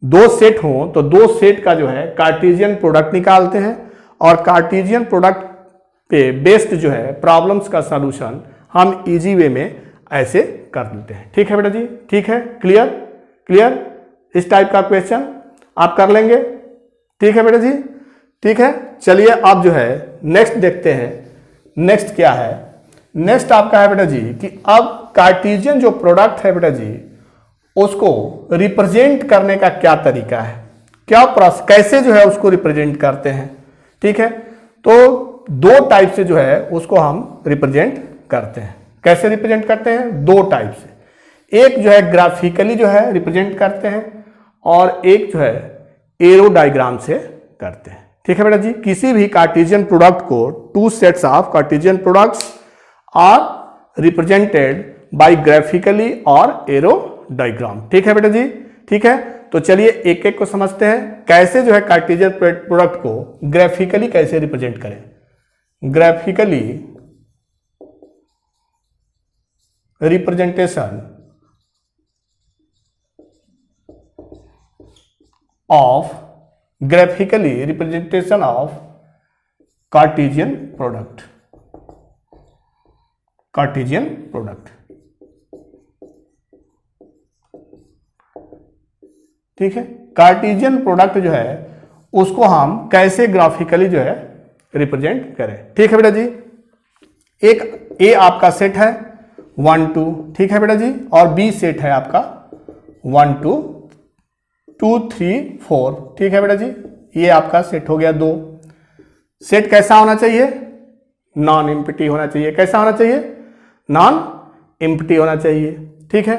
दो सेट हो तो दो सेट का जो है कार्टेशियन प्रोडक्ट निकालते हैं और कार्टेशियन प्रोडक्ट पे बेस्ड जो है प्रॉब्लम्स का सॉल्यूशन हम इजी वे में ऐसे कर देते हैं। ठीक है बेटा जी, ठीक है, क्लियर क्लियर। इस टाइप का क्वेश्चन आप कर लेंगे। ठीक है बेटा जी, ठीक है। चलिए अब जो है नेक्स्ट देखते हैं। नेक्स्ट क्या है? नेक्स्ट आपका है बेटा जी कि अब कार्टेशियन जो प्रोडक्ट है बेटा जी उसको रिप्रेजेंट करने का क्या तरीका है, क्या प्रोसेस, कैसे जो है उसको रिप्रेजेंट करते हैं। ठीक है, तो दो टाइप से जो है उसको हम रिप्रेजेंट करते हैं। कैसे रिप्रेजेंट करते हैं? दो टाइप से। एक जो है ग्राफिकली जो है रिप्रेजेंट करते हैं और एक जो है एरो डायग्राम से करते हैं। ठीक है बेटा जी, किसी भी कार्टेशियन प्रोडक्ट को two sets of Cartesian products are represented by graphically और एरो डायग्राम। ठीक है बेटा जी, ठीक है। तो चलिए एक एक को समझते हैं कैसे जो है कार्टेशियन प्रोडक्ट को ग्राफिकली कैसे रिप्रेजेंट करें। Graphically representation of Cartesian product. Cartesian product, ठीक है। कार्टेशियन प्रोडक्ट जो है उसको हम कैसे ग्राफिकली जो है रिप्रेजेंट करें। ठीक है बेटा जी, एक ए आपका सेट है 1 2, ठीक है बेटा जी, और बी सेट है आपका 1 2 2 3 4। ठीक है बेटा जी, ये आपका सेट हो गया 2। सेट कैसा होना चाहिए? नॉन एम्प्टी होना चाहिए। कैसा होना चाहिए? नॉन एम्प्टी होना चाहिए। ठीक है,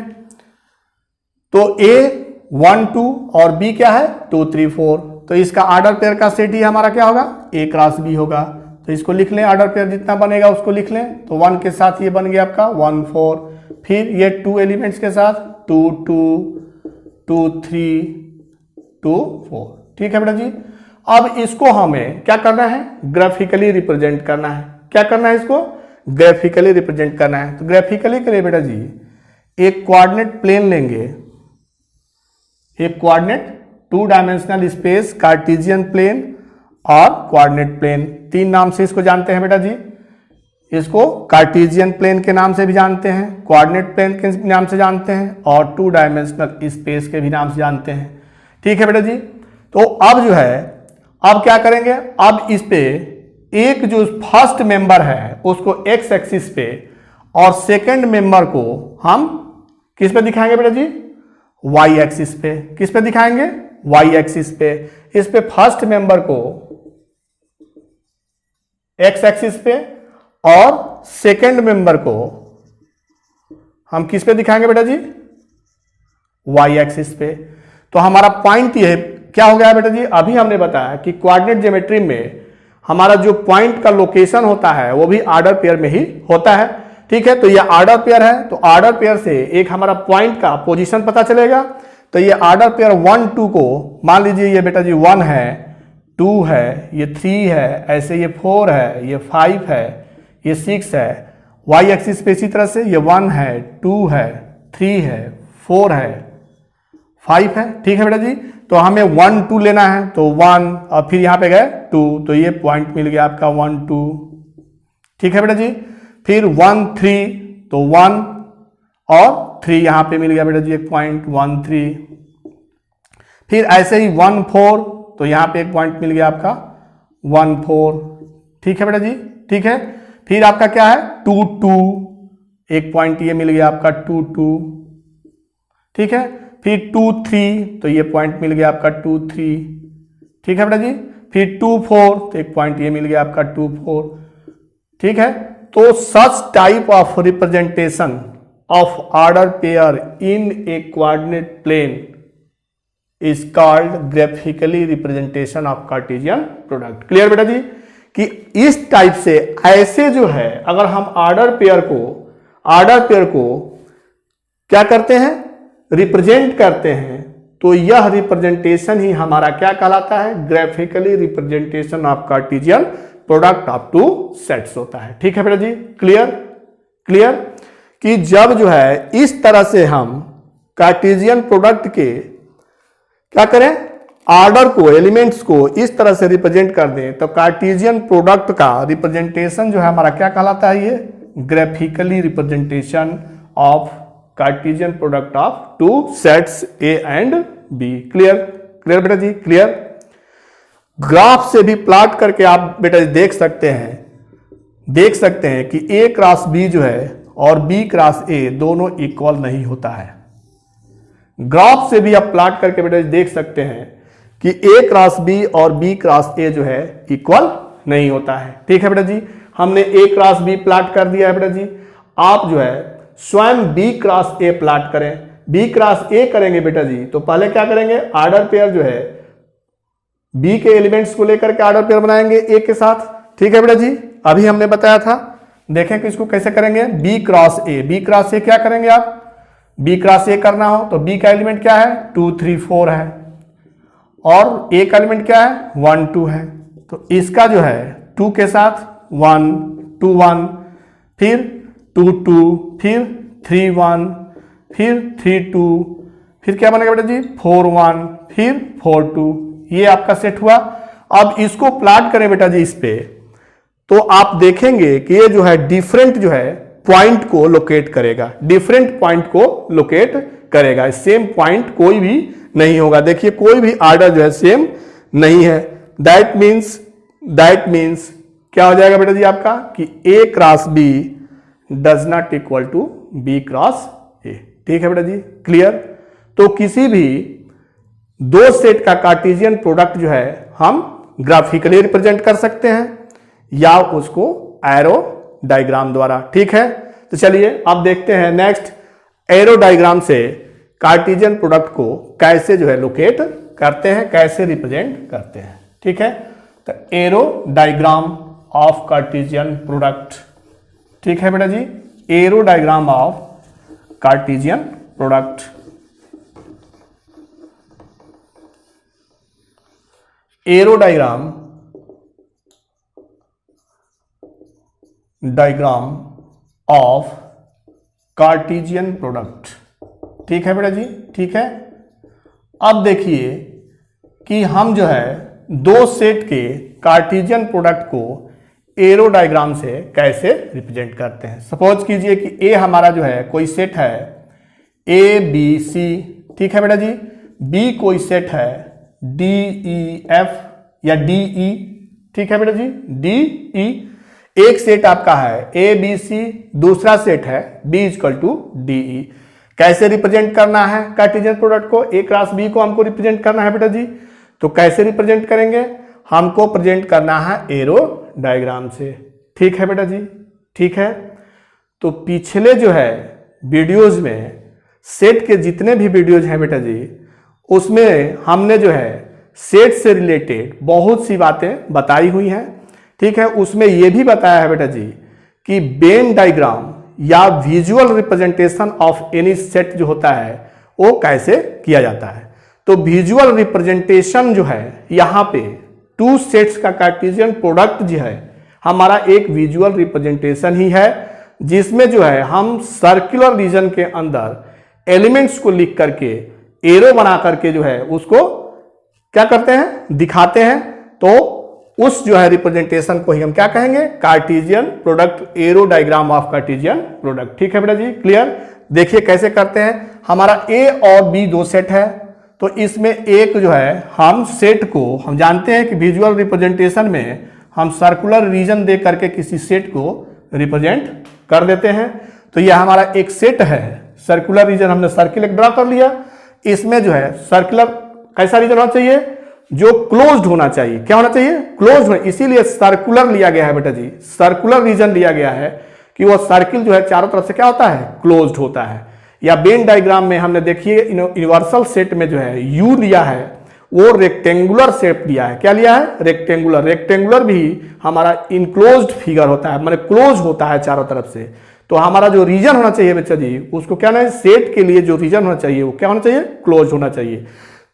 तो ए 1 2 और बी क्या है 2 3 4। तो इसका ऑर्डर पेयर का सेट ही हमारा क्या होगा? ए क्रॉस बी होगा। तो इसको लिख लें, ऑर्डर पेयर जितना बनेगा उसको लिख लें। तो 1 के साथ ये बन गया आपका 1 4, फिर ये 2 एलिमेंट्स के साथ 2 2 2 3 2 4। ठीक है बेटा जी, अब इसको हमें क्या करना है? ग्राफिकली रिप्रेजेंट करना है। क्या करना है? इसको ग्राफिकली रिप्रेजेंट करना है। तो ग्राफिकली के लिए बेटा जी एक कोऑर्डिनेट प्लेन लेंगे, एक coordinate 2 dimensional space Cartesian plane और कोऑर्डिनेट प्लेन, तीन नाम से इसको जानते हैं बेटा जी। इसको कार्टेशियन प्लेन के नाम से भी जानते हैं, कोऑर्डिनेट प्लेन के नाम से जानते हैं और 2 डायमेंशनल स्पेस के भी नाम से जानते हैं। ठीक है बेटा जी, तो अब जो है अब क्या करेंगे? अब इस पे एक जो फर्स्ट मेंबर है उसको एक्स एक्सिस पे और सेकंड मेंबर को हम किस पे दिखाएंगे बेटा जी? वाई एक्सिस पे। किस पे दिखाएंगे? वाई एक्सिस पे। इस पे फर्स्ट मेंबर को एक्स एक्सिस पे और सेकंड मेंबर को हम किस पे दिखाएंगे बेटा जी? वाई एक्सिस पे। तो हमारा पॉइंट ये क्या हो गया बेटा जी? अभी हमने बताया कि कोऑर्डिनेट ज्योमेट्री में हमारा जो पॉइंट का लोकेशन होता है वो भी ऑर्डर पेयर में ही होता है। ठीक है, तो ये ऑर्डर पेयर है, तो ऑर्डर पेयर से एक हमारा पॉइंट का पोजीशन पता चलेगा। तो ये ऑर्डर पेयर 1 2 को मान लीजिए ये बेटा जी 1 है, 2 है, ये 3 है, ऐसे ये 4 है, ये 5 है, ये 6 है। वाई एक्सिस पे इसी तरह से ये 1 है, 2 है, 3 है, 4 है, 5 है। ठीक है बेटा जी, तो हमें 1 2 लेना है, तो 1 और फिर यहाँ पे गए 2, तो ये पॉइंट मिल गया आपका 1 2। ठीक है बेटा जी, फिर 1 3, तो 1 और 3 यहाँ पे मिल गया बेटा जी एक पॉइंट 1 3। फिर ऐसे ही 1 4, तो यहाँ पे एक पॉइंट मिल गया आपका 1 4। ठीक है बेटा जी, ठीक है। फिर आपका क्या है 2 2, एक पॉइंट ये मिल गया आपका 2 2। ठीक है, फिर 2 3, तो ये पॉइंट मिल गया आपका 2 3। ठीक है बेटा जी, फिर 2 4, तो एक पॉइंट ये मिल गया आपका 2 4। ठीक है, तो such type of representation of order pair in a coordinate plane is called graphically representation of Cartesian product. Clear बेटा जी, कि इस टाइप से ऐसे जो है अगर हम ऑर्डर पेयर को क्या करते हैं? रिप्रेजेंट करते हैं तो यह रिप्रेजेंटेशन ही हमारा क्या कहलाता है, graphically representation of Cartesian product of two sets होता है। ठीक है बेटा जी, क्लियर क्लियर कि जब जो है इस तरह से हम कार्टेशियन प्रोडक्ट के क्या करें, ऑर्डर को, एलिमेंट्स को इस तरह से रिप्रेजेंट कर दें तो कार्टेशियन प्रोडक्ट का रिप्रेजेंटेशन जो है हमारा क्या कहलाता है, ये graphically representation of Cartesian product of two sets A and B. Clear clear बेटा जी, क्लियर। ग्राफ से भी प्लॉट करके आप बेटा देख सकते हैं कि ए क्रॉस बी जो है और बी क्रॉस ए दोनों इक्वल नहीं होता है। ग्राफ से भी आप प्लॉट करके बेटा देख सकते हैं कि ए क्रॉस बी और बी क्रॉस ए जो है इक्वल नहीं होता है। ठीक है बेटा जी, हमने ए क्रॉस बी प्लॉट कर दिया है बेटा जी। आप जो है स्वयं बी क्रॉस ए प्लॉट करें। बी क्रॉस ए करेंगे बेटा जी तो पहले क्या करेंगे, ऑर्डर पेयर जो है बी के एलिमेंट्स को लेकर के ऑर्डर पेयर बनाएंगे ए के साथ। ठीक है बेटा जी, अभी हमने बताया था, देखें कि इसको कैसे करेंगे। B cross A, B cross A क्या करेंगे आप, बी क्रॉस ए करना हो तो बी का एलिमेंट क्या है, 2 3 4 है और ए का एलिमेंट क्या है, 1 2 है। तो इसका जो है 2 के साथ 1 2 1, फिर 2 2, फिर 3 1, फिर 3 2, फिर क्या बनेगा बेटा जी 4 1, फिर 4 2। ये आपका सेट हुआ। अब इसको प्लॉट करें बेटा जी इस पे तो आप देखेंगे कि ये जो है डिफरेंट जो है पॉइंट को लोकेट करेगा, डिफरेंट पॉइंट को लोकेट करेगा। सेम पॉइंट कोई भी नहीं होगा। देखिए कोई भी ऑर्डर जो है सेम नहीं है। दैट मीन्स क्या हो जाएगा बेटा जी आपका कि A cross B does not equal to B cross A. ठीक है बेटा जी, क्लियर। तो किसी भी दो सेट का कार्टेशियन प्रोडक्ट जो है हम ग्राफिकली रिप्रेजेंट कर सकते हैं या उसको एरो डायग्राम द्वारा। ठीक है, तो चलिए अब देखते हैं नेक्स्ट एरो डायग्राम से कार्टेशियन प्रोडक्ट को कैसे जो है लोकेट करते हैं, कैसे रिप्रेजेंट करते हैं। ठीक है, तो arrow diagram of Cartesian product. ठीक है बेटा जी, arrow diagram of Cartesian product. Arrow diagram of Cartesian product. ठीक है बेटा जी, ठीक है। अब देखिए कि हम जो है दो सेट के कार्टेशियन प्रोडक्ट को एरो डायग्राम से कैसे रिप्रेजेंट करते हैं। सपोज कीजिए कि ए हमारा जो है कोई सेट है ए बी सी। ठीक है बेटा जी, बी कोई सेट है डी ई एफ या डी ई। ठीक है बेटा जी, डी ई एक सेट आपका है ए बी सी, दूसरा सेट है B equal to D E. कैसे रिप्रेजेंट करना है कार्टेशियन प्रोडक्ट को, ए क्रॉस बी को हमको रिप्रेजेंट करना है बेटा जी। तो कैसे रिप्रेजेंट करेंगे, हमको प्रेजेंट करना है एरो डायग्राम से। ठीक है बेटा जी, ठीक है। तो पिछले जो है वीडियोज में सेट के जितने भी वीडियोज हैं बेटा जी, उसमें हमने जो है सेट से रिलेटेड बहुत सी बातें बताई हुई हैं। ठीक है, उसमें यह भी बताया है बेटा जी कि वेन डायग्राम या visual representation of any set जो होता है वो कैसे किया जाता है। तो विजुअल रिप्रेजेंटेशन जो है यहाँ पे टू सेट्स का कार्टेशियन प्रोडक्ट जो है हमारा एक विजुअल रिप्रेजेंटेशन ही है, जिसमें जो है हम सर्कुलर रीजन के अंदर एलिमेंट्स को लिख करके एरो बना करके जो है उसको क्या करते हैं, दिखाते हैं। तो उस जो है रिप्रेजेंटेशन को ही हम क्या कहेंगे, Cartesian product, arrow diagram of Cartesian product. ठीक है बेटा जी, क्लियर। देखिए कैसे करते हैं। हमारा ए और बी दो सेट है, तो इसमें एक जो है हम सेट को, हम जानते हैं कि विजुअल रिप्रेजेंटेशन में हम सर्कुलर रीजन दे करके किसी सेट को रिप्रेजेंट कर देते हैं। तो यह हमारा एक सेट है, सर्कुलर रीजन हमने सर्किल एक ड्रा कर लिया। इसमें जो है सर्कुलर कैसा रीजन होना चाहिए, जो क्लोज्ड होना चाहिए। क्या होना चाहिए, क्लोज्ड होना। इसीलिए सर्कुलर लिया गया है बेटा जी, सर्कुलर रीजन लिया गया है कि वो सर्किल जो है चारों तरफ से क्या होता है, क्लोज्ड होता है। या वेन डायग्राम में हमने देखिए यूनिवर्सल सेट में जो है यू लिया है वो रेक्टेंगुलर शेप लिया है। क्या लिया है, रेक्टेंगुलर। रेक्टेंगुलर भी हमारा इनक्लोज्ड फिगर होता है, मतलब क्लोज होता है चारों तरफ से। तो हमारा जो रीजन होना चाहिए बच्चा जी, उसको क्या ना, सेट के लिए जो रीजन होना चाहिए वो क्या होना चाहिए, क्लोज होना चाहिए।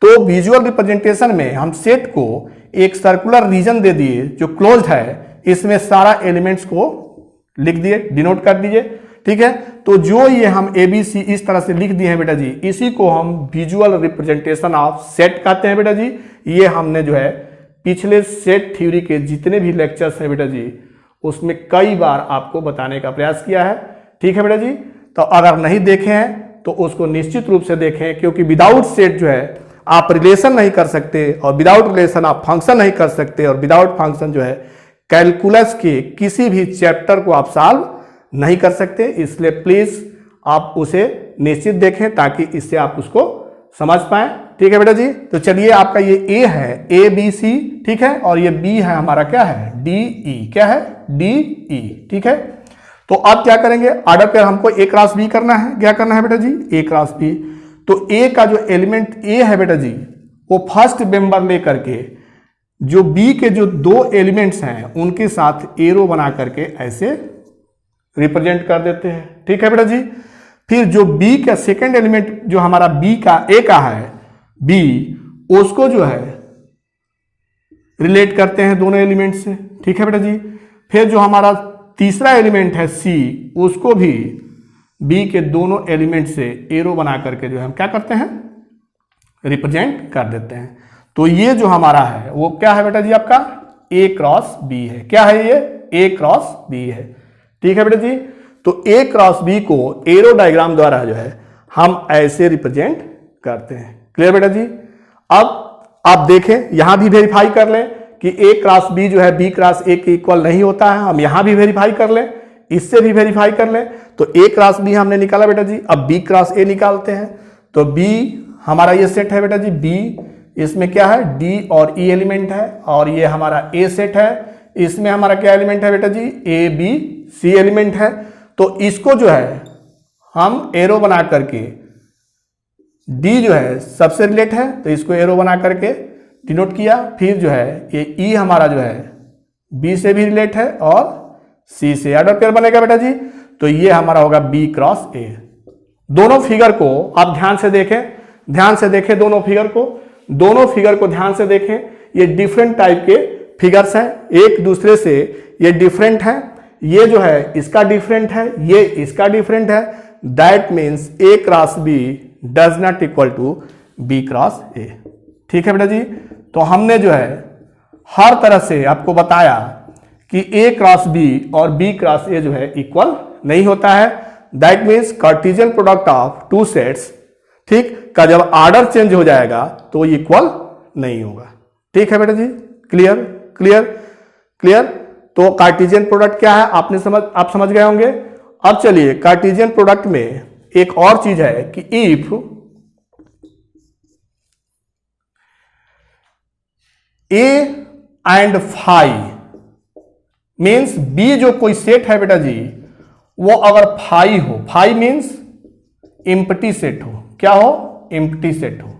तो विजुअल रिप्रेजेंटेशन में हम सेट को एक सर्कुलर रीजन दे दिए जो क्लोज्ड है, इसमें सारा एलिमेंट्स को लिख दिए, डिनोट कर दीजिए, ठीक है। तो जो ये हम ABC इस तरह से लिख दिए हैं बेटा जी, इसी को हम विजुअल रिप्रेजेंटेशन ऑफ सेट कहते हैं बेटा जी। ये हमने जो है पिछले सेट थ्योरी के जितने भी लेक्चर्स हैं बेटा जी, उसमें कई बार आपको बताने का प्रयास किया है, ठीक है बेटा जी। तो अगर नहीं देखे हैं तो उसको निश्चित रूप से देखें, क्योंकि विदाउट सेट जो है आप रिलेशन नहीं कर सकते, और विदाउट रिलेशन आप फंक्शन नहीं कर सकते, और विदाउट फंक्शन जो है कैलकुलस के किसी भी चैप्टर को आप सॉल्व नहीं कर सकते। इसलिए प्लीज आप उसे निश्चित देखें ताकि इससे आप उसको समझ पाए, ठीक है बेटा जी। तो चलिए, आपका ये ए है ABC, ठीक है, और ये बी है हमारा क्या है, DE, क्या है DE, ठीक है। तो अब क्या करेंगे, ऑर्डर पर हमको A क्रॉस B करना है, क्या करना है बेटा जी, A क्रॉस B। तो ए का जो एलिमेंट ए है बेटा जी, वो फर्स्ट मेंबर लेकर के जो बी के जो दो एलिमेंट्स हैं उनके साथ एरो बना करके ऐसे रिप्रेजेंट कर देते हैं, ठीक है बेटा जी। फिर जो बी का सेकंड एलिमेंट जो हमारा बी का ए का है बी, उसको जो है रिलेट करते हैं दोनों एलिमेंट से, ठीक है बेटा जी। फिर जो हमारा तीसरा एलिमेंट है सी, उसको भी बी के दोनों एलिमेंट से एरो बना करके जो है हम क्या करते हैं, रिप्रेजेंट कर देते हैं। तो ये जो हमारा है वो क्या है बेटा जी, आपका A क्रॉस B है, क्या है ये, A क्रॉस B है, ठीक है बेटा जी। तो A क्रॉस B को एरो डायग्राम द्वारा जो है हम ऐसे रिप्रेजेंट करते हैं, क्लियर बेटा जी। अब आप देखें, यहां भी वेरीफाई कर लें कि A क्रॉस B जो है B क्रॉस A के इक्वल नहीं होता है, हम यहां भी वेरीफाई कर लें, इससे भी वेरीफाई कर लें। तो A क्रॉस B हमने निकाला बेटा जी, अब B क्रॉस A निकालते हैं। तो B हमारा ये सेट है बेटा जी, B, इसमें क्या है D और E एलिमेंट है, और ये हमारा A सेट है, इसमें हमारा क्या एलिमेंट है बेटा जी, ABC एलिमेंट है। तो इसको जो है हम एरो बना करके, D जो है सबसे रिलेट है तो इसको एरो बना करके डिनोट किया। फिर जो है ये E हमारा जो है B से भी रिलेट है और C से, ऑर्डर पेयर बनेगा बेटा जी। तो ये हमारा होगा B क्रॉस A। दोनों फिगर को आप ध्यान से देखें, ध्यान से देखें दोनों फिगर को, दोनों फिगर को ध्यान से देखें। ये डिफरेंट टाइप के फिगर्स हैं, एक दूसरे से ये डिफरेंट है। ये जो है इसका डिफरेंट है, ये इसका डिफरेंट है। That means A cross B does not equal to B cross A, ठीक है बेटा जी। तो हमने जो है हर तरह से आपको बताया कि A क्रॉस B और B क्रॉस A जो है इक्वल नहीं होता है। That means Cartesian product of two sets, ठीक, का जब ऑर्डर चेंज हो जाएगा तो इक्वल नहीं होगा, ठीक है बेटा जी। Clear clear clear. तो कार्टेशियन प्रोडक्ट क्या है आप समझ गए होंगे। अब चलिए, कार्टेशियन प्रोडक्ट में एक और चीज है कि if A and phi means B जो कोई सेट है बेटा जी, वो अगर फाई हो, फाई मीन्स एम्प्टी सेट हो, क्या हो, एम्प्टी सेट हो।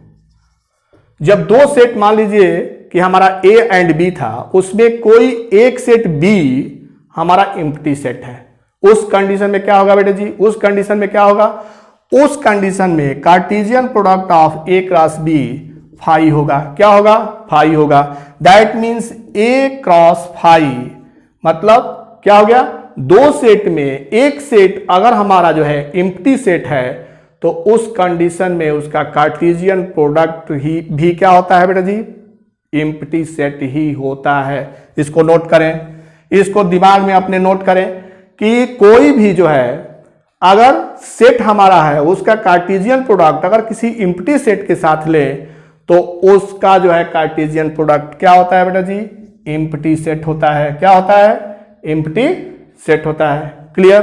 जब दो सेट मान लीजिए कि हमारा A एंड B था, उसमें कोई एक सेट B हमारा एम्प्टी सेट है, उस कंडीशन में क्या होगा बेटा जी, उस कंडीशन में क्या होगा, उस कंडीशन में Cartesian product of A cross B phi होगा, क्या होगा, फाई होगा। That means A cross phi मतलब क्या हो गया, दो सेट में एक सेट अगर हमारा जो है एम्प्टी सेट है तो उस कंडीशन में उसका कार्टेशियन प्रोडक्ट ही भी क्या होता है बेटा जी, एम्प्टी सेट ही होता है। इसको नोट करें, इसको दिमाग में अपने नोट करें कि कोई भी जो है अगर सेट हमारा है उसका कार्टेशियन प्रोडक्ट अगर किसी एम्प्टी सेट के साथ ले तो उसका जो है कार्टेशियन प्रोडक्ट क्या होता है बेटा जी, एम्प्टी सेट होता है, क्या होता है, एम्प्टी सेट होता है। क्लियर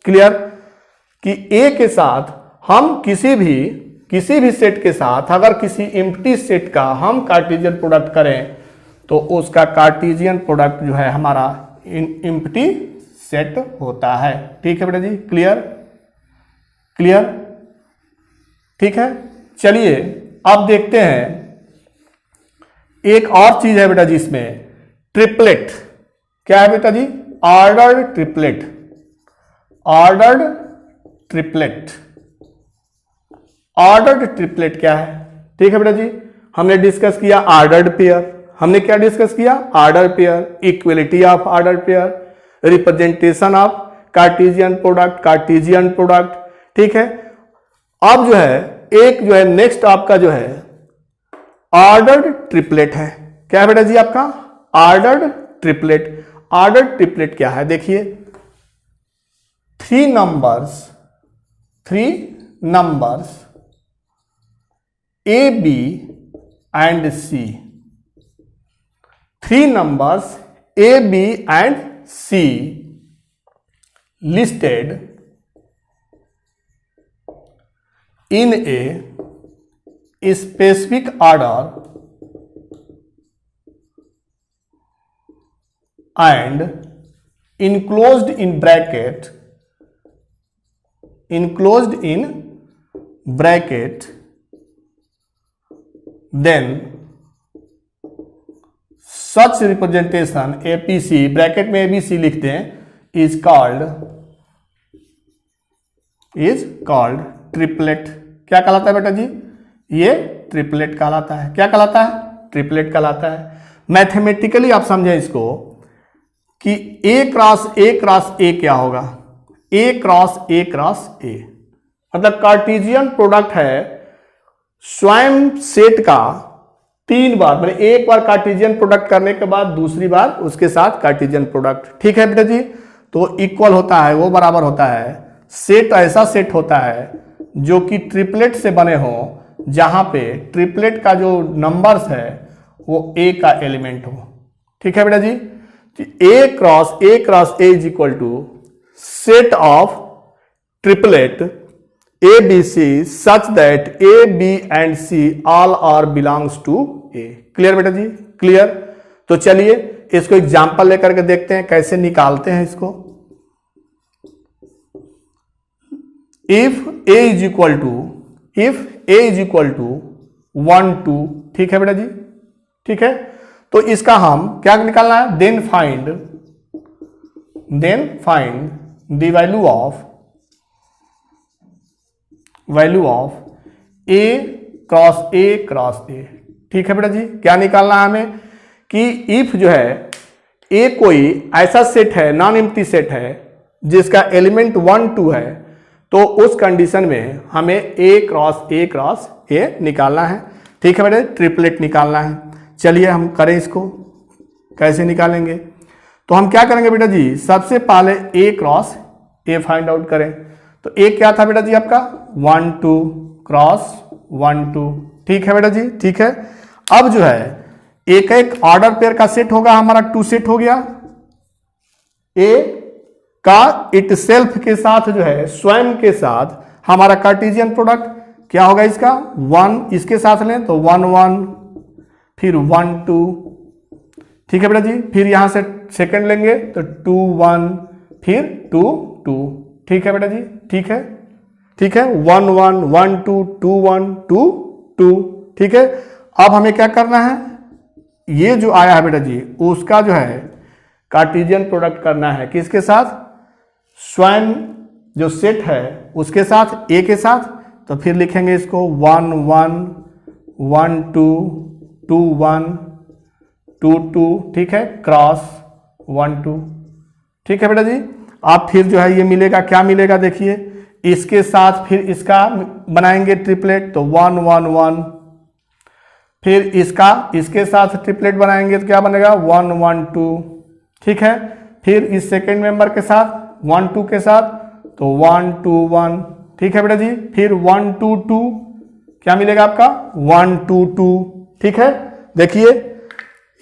क्लियर कि A के साथ हम किसी भी सेट के साथ अगर किसी एम्प्टी सेट का हम कार्टेशियन प्रोडक्ट करें तो उसका कार्टेशियन प्रोडक्ट जो है हमारा एम्प्टी सेट होता है, ठीक है बेटा जी। क्लियर क्लियर ठीक है। चलिए अब देखते हैं एक और चीज है बेटा जी, इसमें ट्रिपलेट, क्या है बेटा जी, order triplet. Ordered triplet. Ordered triplet क्या है? ठीक है बेटा जी, हमने डिस्कस किया ऑर्डर्ड पेयर। हमने क्या डिस्कस किया? Order pair, equality of order pair, representation of Cartesian product, Cartesian product. ठीक है, अब जो है एक जो है नेक्स्ट आपका जो है ऑर्डर्ड ट्रिपलेट है। क्या है बेटा जी आपका? Ordered triplet. ऑर्डर्ड ट्रिपलेट क्या है? देखिए, three numbers A B and C, three numbers A B and C listed in a specific order and enclosed in bracket then such representation APC, bracket में ABC लिखते हैं, is called triplet. क्या कहलाता है बेटा जी? ये ट्रिपलेट कहलाता है। क्या कहलाता है? ट्रिपलेट कहलाता है। मैथमेटिकली आप समझें इसको कि A क्रॉस A क्या होगा? A क्रॉस A मतलब कार्टेशियन प्रोडक्ट है स्वयं सेट का तीन बार, मतलब एक बार कार्टेशियन प्रोडक्ट करने के बाद दूसरी बार उसके साथ कार्टेशियन प्रोडक्ट। ठीक है बेटा जी, तो इक्वल होता है, वो बराबर होता है। सेट ऐसा सेट होता है जो कि ट्रिपलेट से बने हो, जहां पे ट्रिपलेट का जो नंबर्स है वो ए का एलिमेंट हो। ठीक है बेटा जी, A cross A is equal to set of triplet A B C such that A B and C all are belongs to A. Clear बेटा जी? क्लियर। तो चलिए इसको एग्जाम्पल लेकर के देखते हैं कैसे निकालते हैं इसको। If A is equal to 1 2, ठीक है बेटा जी? ठीक है, तो इसका हम क्या निकालना है? Then find the value of A cross A. ठीक है बेटा जी, क्या निकालना है हमें कि इफ जो है ए कोई ऐसा सेट है, नॉन एम्प्टी सेट है जिसका एलिमेंट 1 2 है, तो उस कंडीशन में हमें ए क्रॉस ए निकालना है। ठीक है बेटा, ट्रिपलेट निकालना है। चलिए हम करें इसको, कैसे निकालेंगे? तो हम क्या करेंगे बेटा जी, सबसे पहले ए क्रॉस ए फाइंड आउट करें। तो ए क्या था बेटा जी आपका? 1 2 क्रॉस 1 2। ठीक है बेटा जी? ठीक है, अब जो है एक ऑर्डर पेयर का सेट होगा हमारा, 2 सेट हो गया। ए का इट सेल्फ के साथ जो है, स्वयं के साथ हमारा कार्टेशियन प्रोडक्ट क्या होगा इसका? 1 इसके साथ लें तो 1 1, फिर 1 2। ठीक है बेटा जी, फिर यहां से सेकंड लेंगे तो 2 1, फिर 2 2। ठीक है बेटा जी? ठीक है, ठीक है, 1 1 1 2 2 1 2 2। ठीक है, अब हमें क्या करना है? ये जो आया है बेटा जी उसका जो है कार्टेशियन प्रोडक्ट करना है। किसके साथ? स्वयं जो सेट है उसके साथ, ए के साथ। तो फिर लिखेंगे इसको 1 1 1 2 2 1 2 2। ठीक है, क्रॉस 1 2। ठीक है बेटा जी, आप फिर जो है ये मिलेगा, क्या मिलेगा देखिए, इसके साथ फिर इसका बनाएंगे ट्रिपलेट तो 1 1 1, फिर इसका इसके साथ ट्रिपलेट बनाएंगे तो क्या बनेगा? 1 1 2। ठीक है, फिर इस सेकेंड मेंबर के साथ 1 2 के साथ तो 1 2 1। ठीक है बेटा जी, फिर 1 2 2, क्या मिलेगा आपका? 1 2 2। ठीक है, देखिए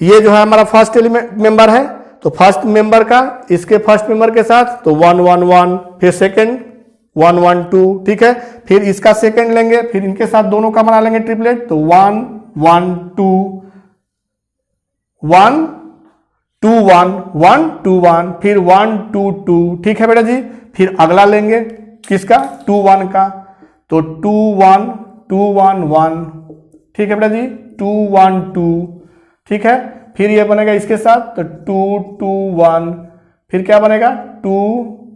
ये जो है हमारा फर्स्ट एलिमेंट मेंबर है, तो फर्स्ट मेंबर का इसके फर्स्ट मेंबर के साथ तो 1 1 1, फिर सेकेंड 1 1 2। ठीक है, फिर इसका सेकेंड लेंगे, फिर इनके साथ दोनों का बना लेंगे ट्रिपलेट तो 1 1 2 1 2 1 1 2 1, फिर 1 2 2। ठीक है बेटा जी, फिर अगला लेंगे किसका? 2 1 का, तो 2 1 2 1 1। ठीक है बेटा जी, 2 1 2। ठीक है, फिर ये बनेगा इसके साथ तो 2 2 1, फिर क्या बनेगा? 2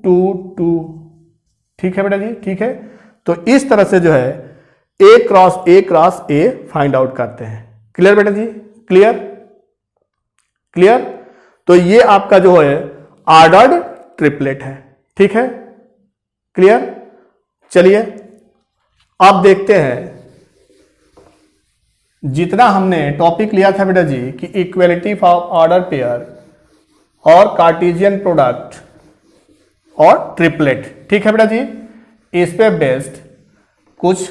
2 2। ठीक है बेटा जी, ठीक है। तो इस तरह से जो है ए क्रॉस ए फाइंड आउट करते हैं। क्लियर बेटा जी, क्लियर क्लियर। तो ये आपका जो है ऑर्डर्ड ट्रिपलेट है, ठीक है, क्लियर। चलिए अब देखते हैं, जितना हमने टॉपिक लिया था बेटा जी कि इक्वलिटी ऑफ ऑर्डर पेयर और कार्टेशियन प्रोडक्ट और ट्रिपलेट, ठीक है बेटा जी, इस पे बेस्ड कुछ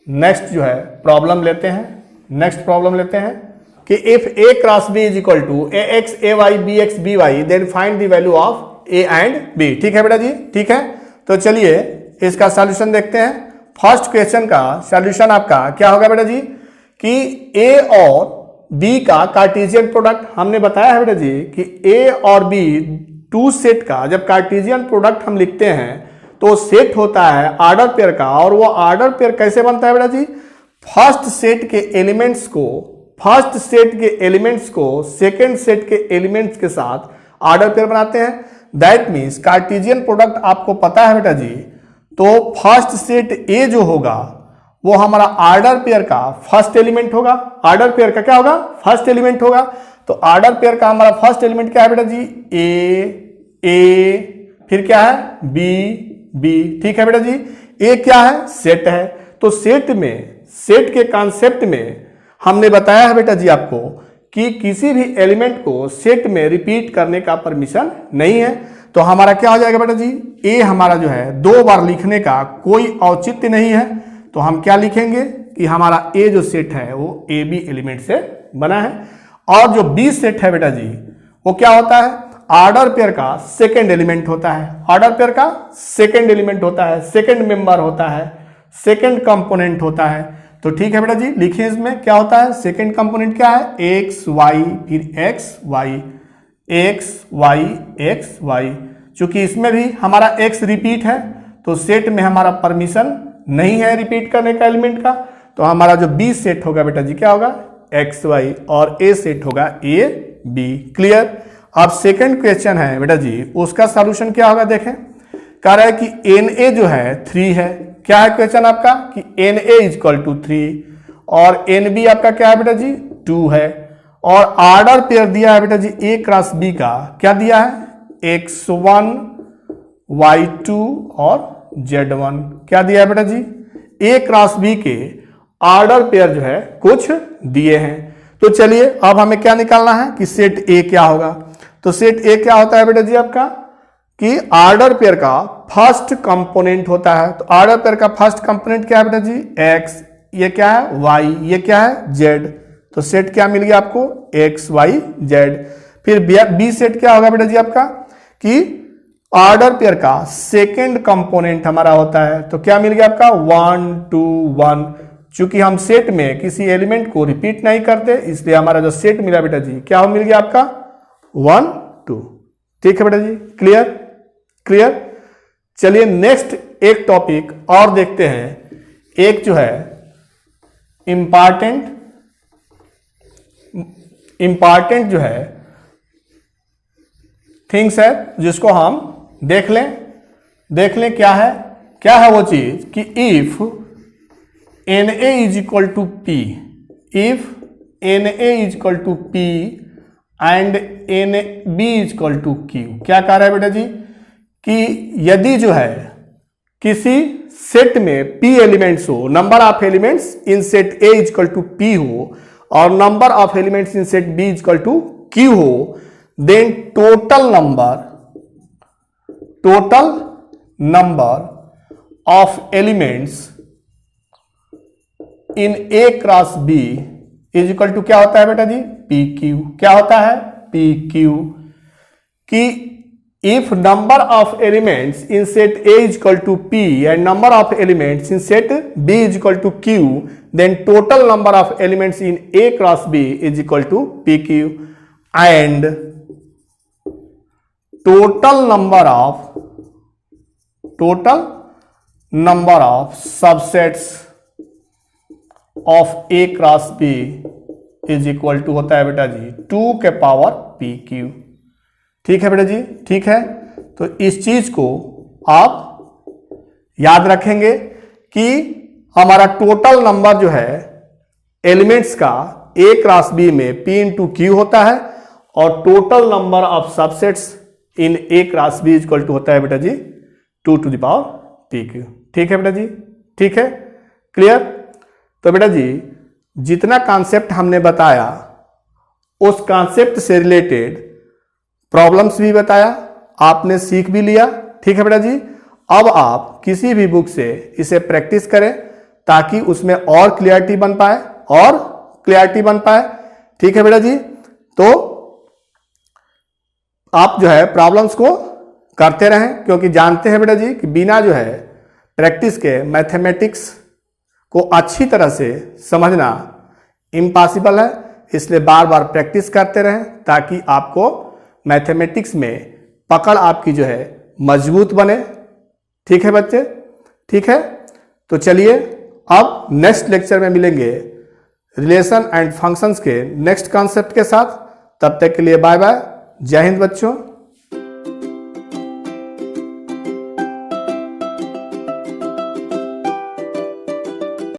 नेक्स्ट जो है प्रॉब्लम लेते हैं। नेक्स्ट प्रॉब्लम लेते हैं कि if A cross B is equal to A X A Y B X B Y then find the value of A and B. ठीक है बेटा जी, ठीक है। तो चलिए इसका सॉल्यूशन देखते हैं। फर्स्ट क्वेश्चन का सॉल्यूशन आपका क्या होगा बेटा जी कि ए और बी का कार्टेशियन प्रोडक्ट, हमने बताया है बेटा जी कि ए और बी टू सेट का जब कार्टेशियन प्रोडक्ट हम लिखते हैं तो सेट होता है ऑर्डर पेयर का, और वो ऑर्डर पेयर कैसे बनता है बेटा जी, फर्स्ट सेट के एलिमेंट्स को सेकेंड सेट के एलिमेंट्स के साथ ऑर्डर पेयर बनाते हैं। दैट मीन्स कार्टेशियन प्रोडक्ट आपको पता है बेटा जी, तो फर्स्ट सेट ए जो होगा वो हमारा ऑर्डर पेयर का फर्स्ट एलिमेंट होगा। ऑर्डर पेयर का क्या होगा, फर्स्ट एलिमेंट होगा। तो ऑर्डर पेयर का हमारा फर्स्ट एलिमेंट क्या है बेटा जी, ए, फिर क्या है बी। ठीक है बेटा जी, ए क्या है, सेट है। तो सेट के कॉन्सेप्ट में हमने बताया है बेटा जी आपको कि किसी भी एलिमेंट को सेट में रिपीट करने का परमिशन नहीं है। तो हमारा क्या हो जाएगा बेटा जी, ए हमारा जो है दो बार लिखने का कोई औचित्य नहीं है। तो हम क्या लिखेंगे कि हमारा ए जो सेट है वो ए बी एलिमेंट से बना है, और जो बी सेट है बेटा जी वो क्या होता है, ऑर्डर पेयर का सेकंड एलिमेंट होता है। ऑर्डर पेयर का सेकंड एलिमेंट होता है, सेकंड मेंबर होता है, सेकंड कंपोनेंट होता है। तो ठीक है बेटा जी, लिखिए इसमें क्या होता है, सेकंड कंपोनेंट क्या है, एक्स वाई, फिर X Y, X Y X Y. चूंकि इसमें भी हमारा एक्स रिपीट है तो सेट में हमारा परमिशन नहीं है रिपीट करने का एलिमेंट का। तो हमारा जो बी सेट होगा बेटा जी क्या होगा, एक्स वाई, और ए सेट होगा ए बी। क्लियर। अब सेकंड क्वेश्चन है बेटा जी, उसका सॉल्यूशन क्या होगा देखें। कह रहा है कि एन ए जो है 3 है। क्या है क्वेश्चन आपका कि N A is equal to 3, और एन बी आपका क्या है बेटा जी 2 है, और ऑर्डर पेयर दिया है बेटा जी ए क्रॉस बी का, क्या दिया है, x1 y2 और z1। क्या दिया है बेटा जी, ए क्रॉस बी के ऑर्डर पेयर जो है कुछ दिए हैं। तो चलिए अब हमें क्या निकालना है कि सेट ए क्या होगा। तो सेट ए क्या होता है बेटा जी आपका कि ऑर्डर पेयर का फर्स्ट कंपोनेंट होता है। तो ऑर्डर पेयर का फर्स्ट कंपोनेंट क्या है बेटा जी, एक्स, ये क्या है वाई, ये क्या है जेड। तो सेट क्या मिल गया आपको, एक्स वाई जेड। फिर बी सेट क्या होगा बेटा जी आपका कि ऑर्डर पेयर का सेकंड कंपोनेंट हमारा होता है। तो क्या मिल गया आपका 1 2 1। चूंकि हम सेट में किसी एलिमेंट को रिपीट नहीं करते इसलिए हमारा जो सेट मिला बेटा जी क्या मिल गया आपका 1 2। ठीक है बेटा जी, क्लियर क्लियर। चलिए नेक्स्ट एक टॉपिक और देखते हैं। एक जो है इंपॉर्टेंट जो है थिंग्स है जिसको हम देख लें क्या है वो चीज कि if N A is equal to P, if N A is equal to P and N B is equal to Q. क्या कह रहा है बेटा जी कि यदि जो है किसी सेट में p एलिमेंट्स हो, number of elements in set a is equal to p हो, और number of elements in set b is equal to q हो, then total number of elements in a cross b is equal to क्या होता है बेटा जी, pq। क्या होता है, pq। कि if number of elements in set A is equal to P and number of elements in set B is equal to Q, then total number of elements in A cross B is equal to PQ, and total number of subsets of A cross B is equal to होता है बेटा जी 2 के power PQ। ठीक है बेटा जी, ठीक है। तो इस चीज को आप याद रखेंगे कि हमारा टोटल नंबर जो है एलिमेंट्स का A क्रॉस B में P इंटू Q होता है और total number of subsets in A cross B equal to होता है बेटा जी 2 टू द पावर PQ। ठीक है बेटा जी, ठीक है, क्लियर। तो बेटा जी जितना कॉन्सेप्ट हमने बताया उस कॉन्सेप्ट से रिलेटेड प्रॉब्लम्स भी बताया, आपने सीख भी लिया। ठीक है बेटा जी, अब आप किसी भी बुक से इसे प्रैक्टिस करें ताकि उसमें और क्लियरिटी बन पाए, ठीक है बेटा जी। तो आप जो है प्रॉब्लम्स को करते रहें, क्योंकि जानते हैं बेटा जी कि बिना जो है प्रैक्टिस के मैथमेटिक्स को अच्छी तरह से समझना इम्पॉसिबल है। इसलिए बार बार प्रैक्टिस करते रहें ताकि आपको मैथमेटिक्स में पकड़ आपकी जो है मजबूत बने। ठीक है बच्चे, ठीक है। तो चलिए अब नेक्स्ट लेक्चर में मिलेंगे रिलेशन एंड फंक्शंस के नेक्स्ट कॉन्सेप्ट के साथ। तब तक के लिए बाय बाय, जय हिंद बच्चों।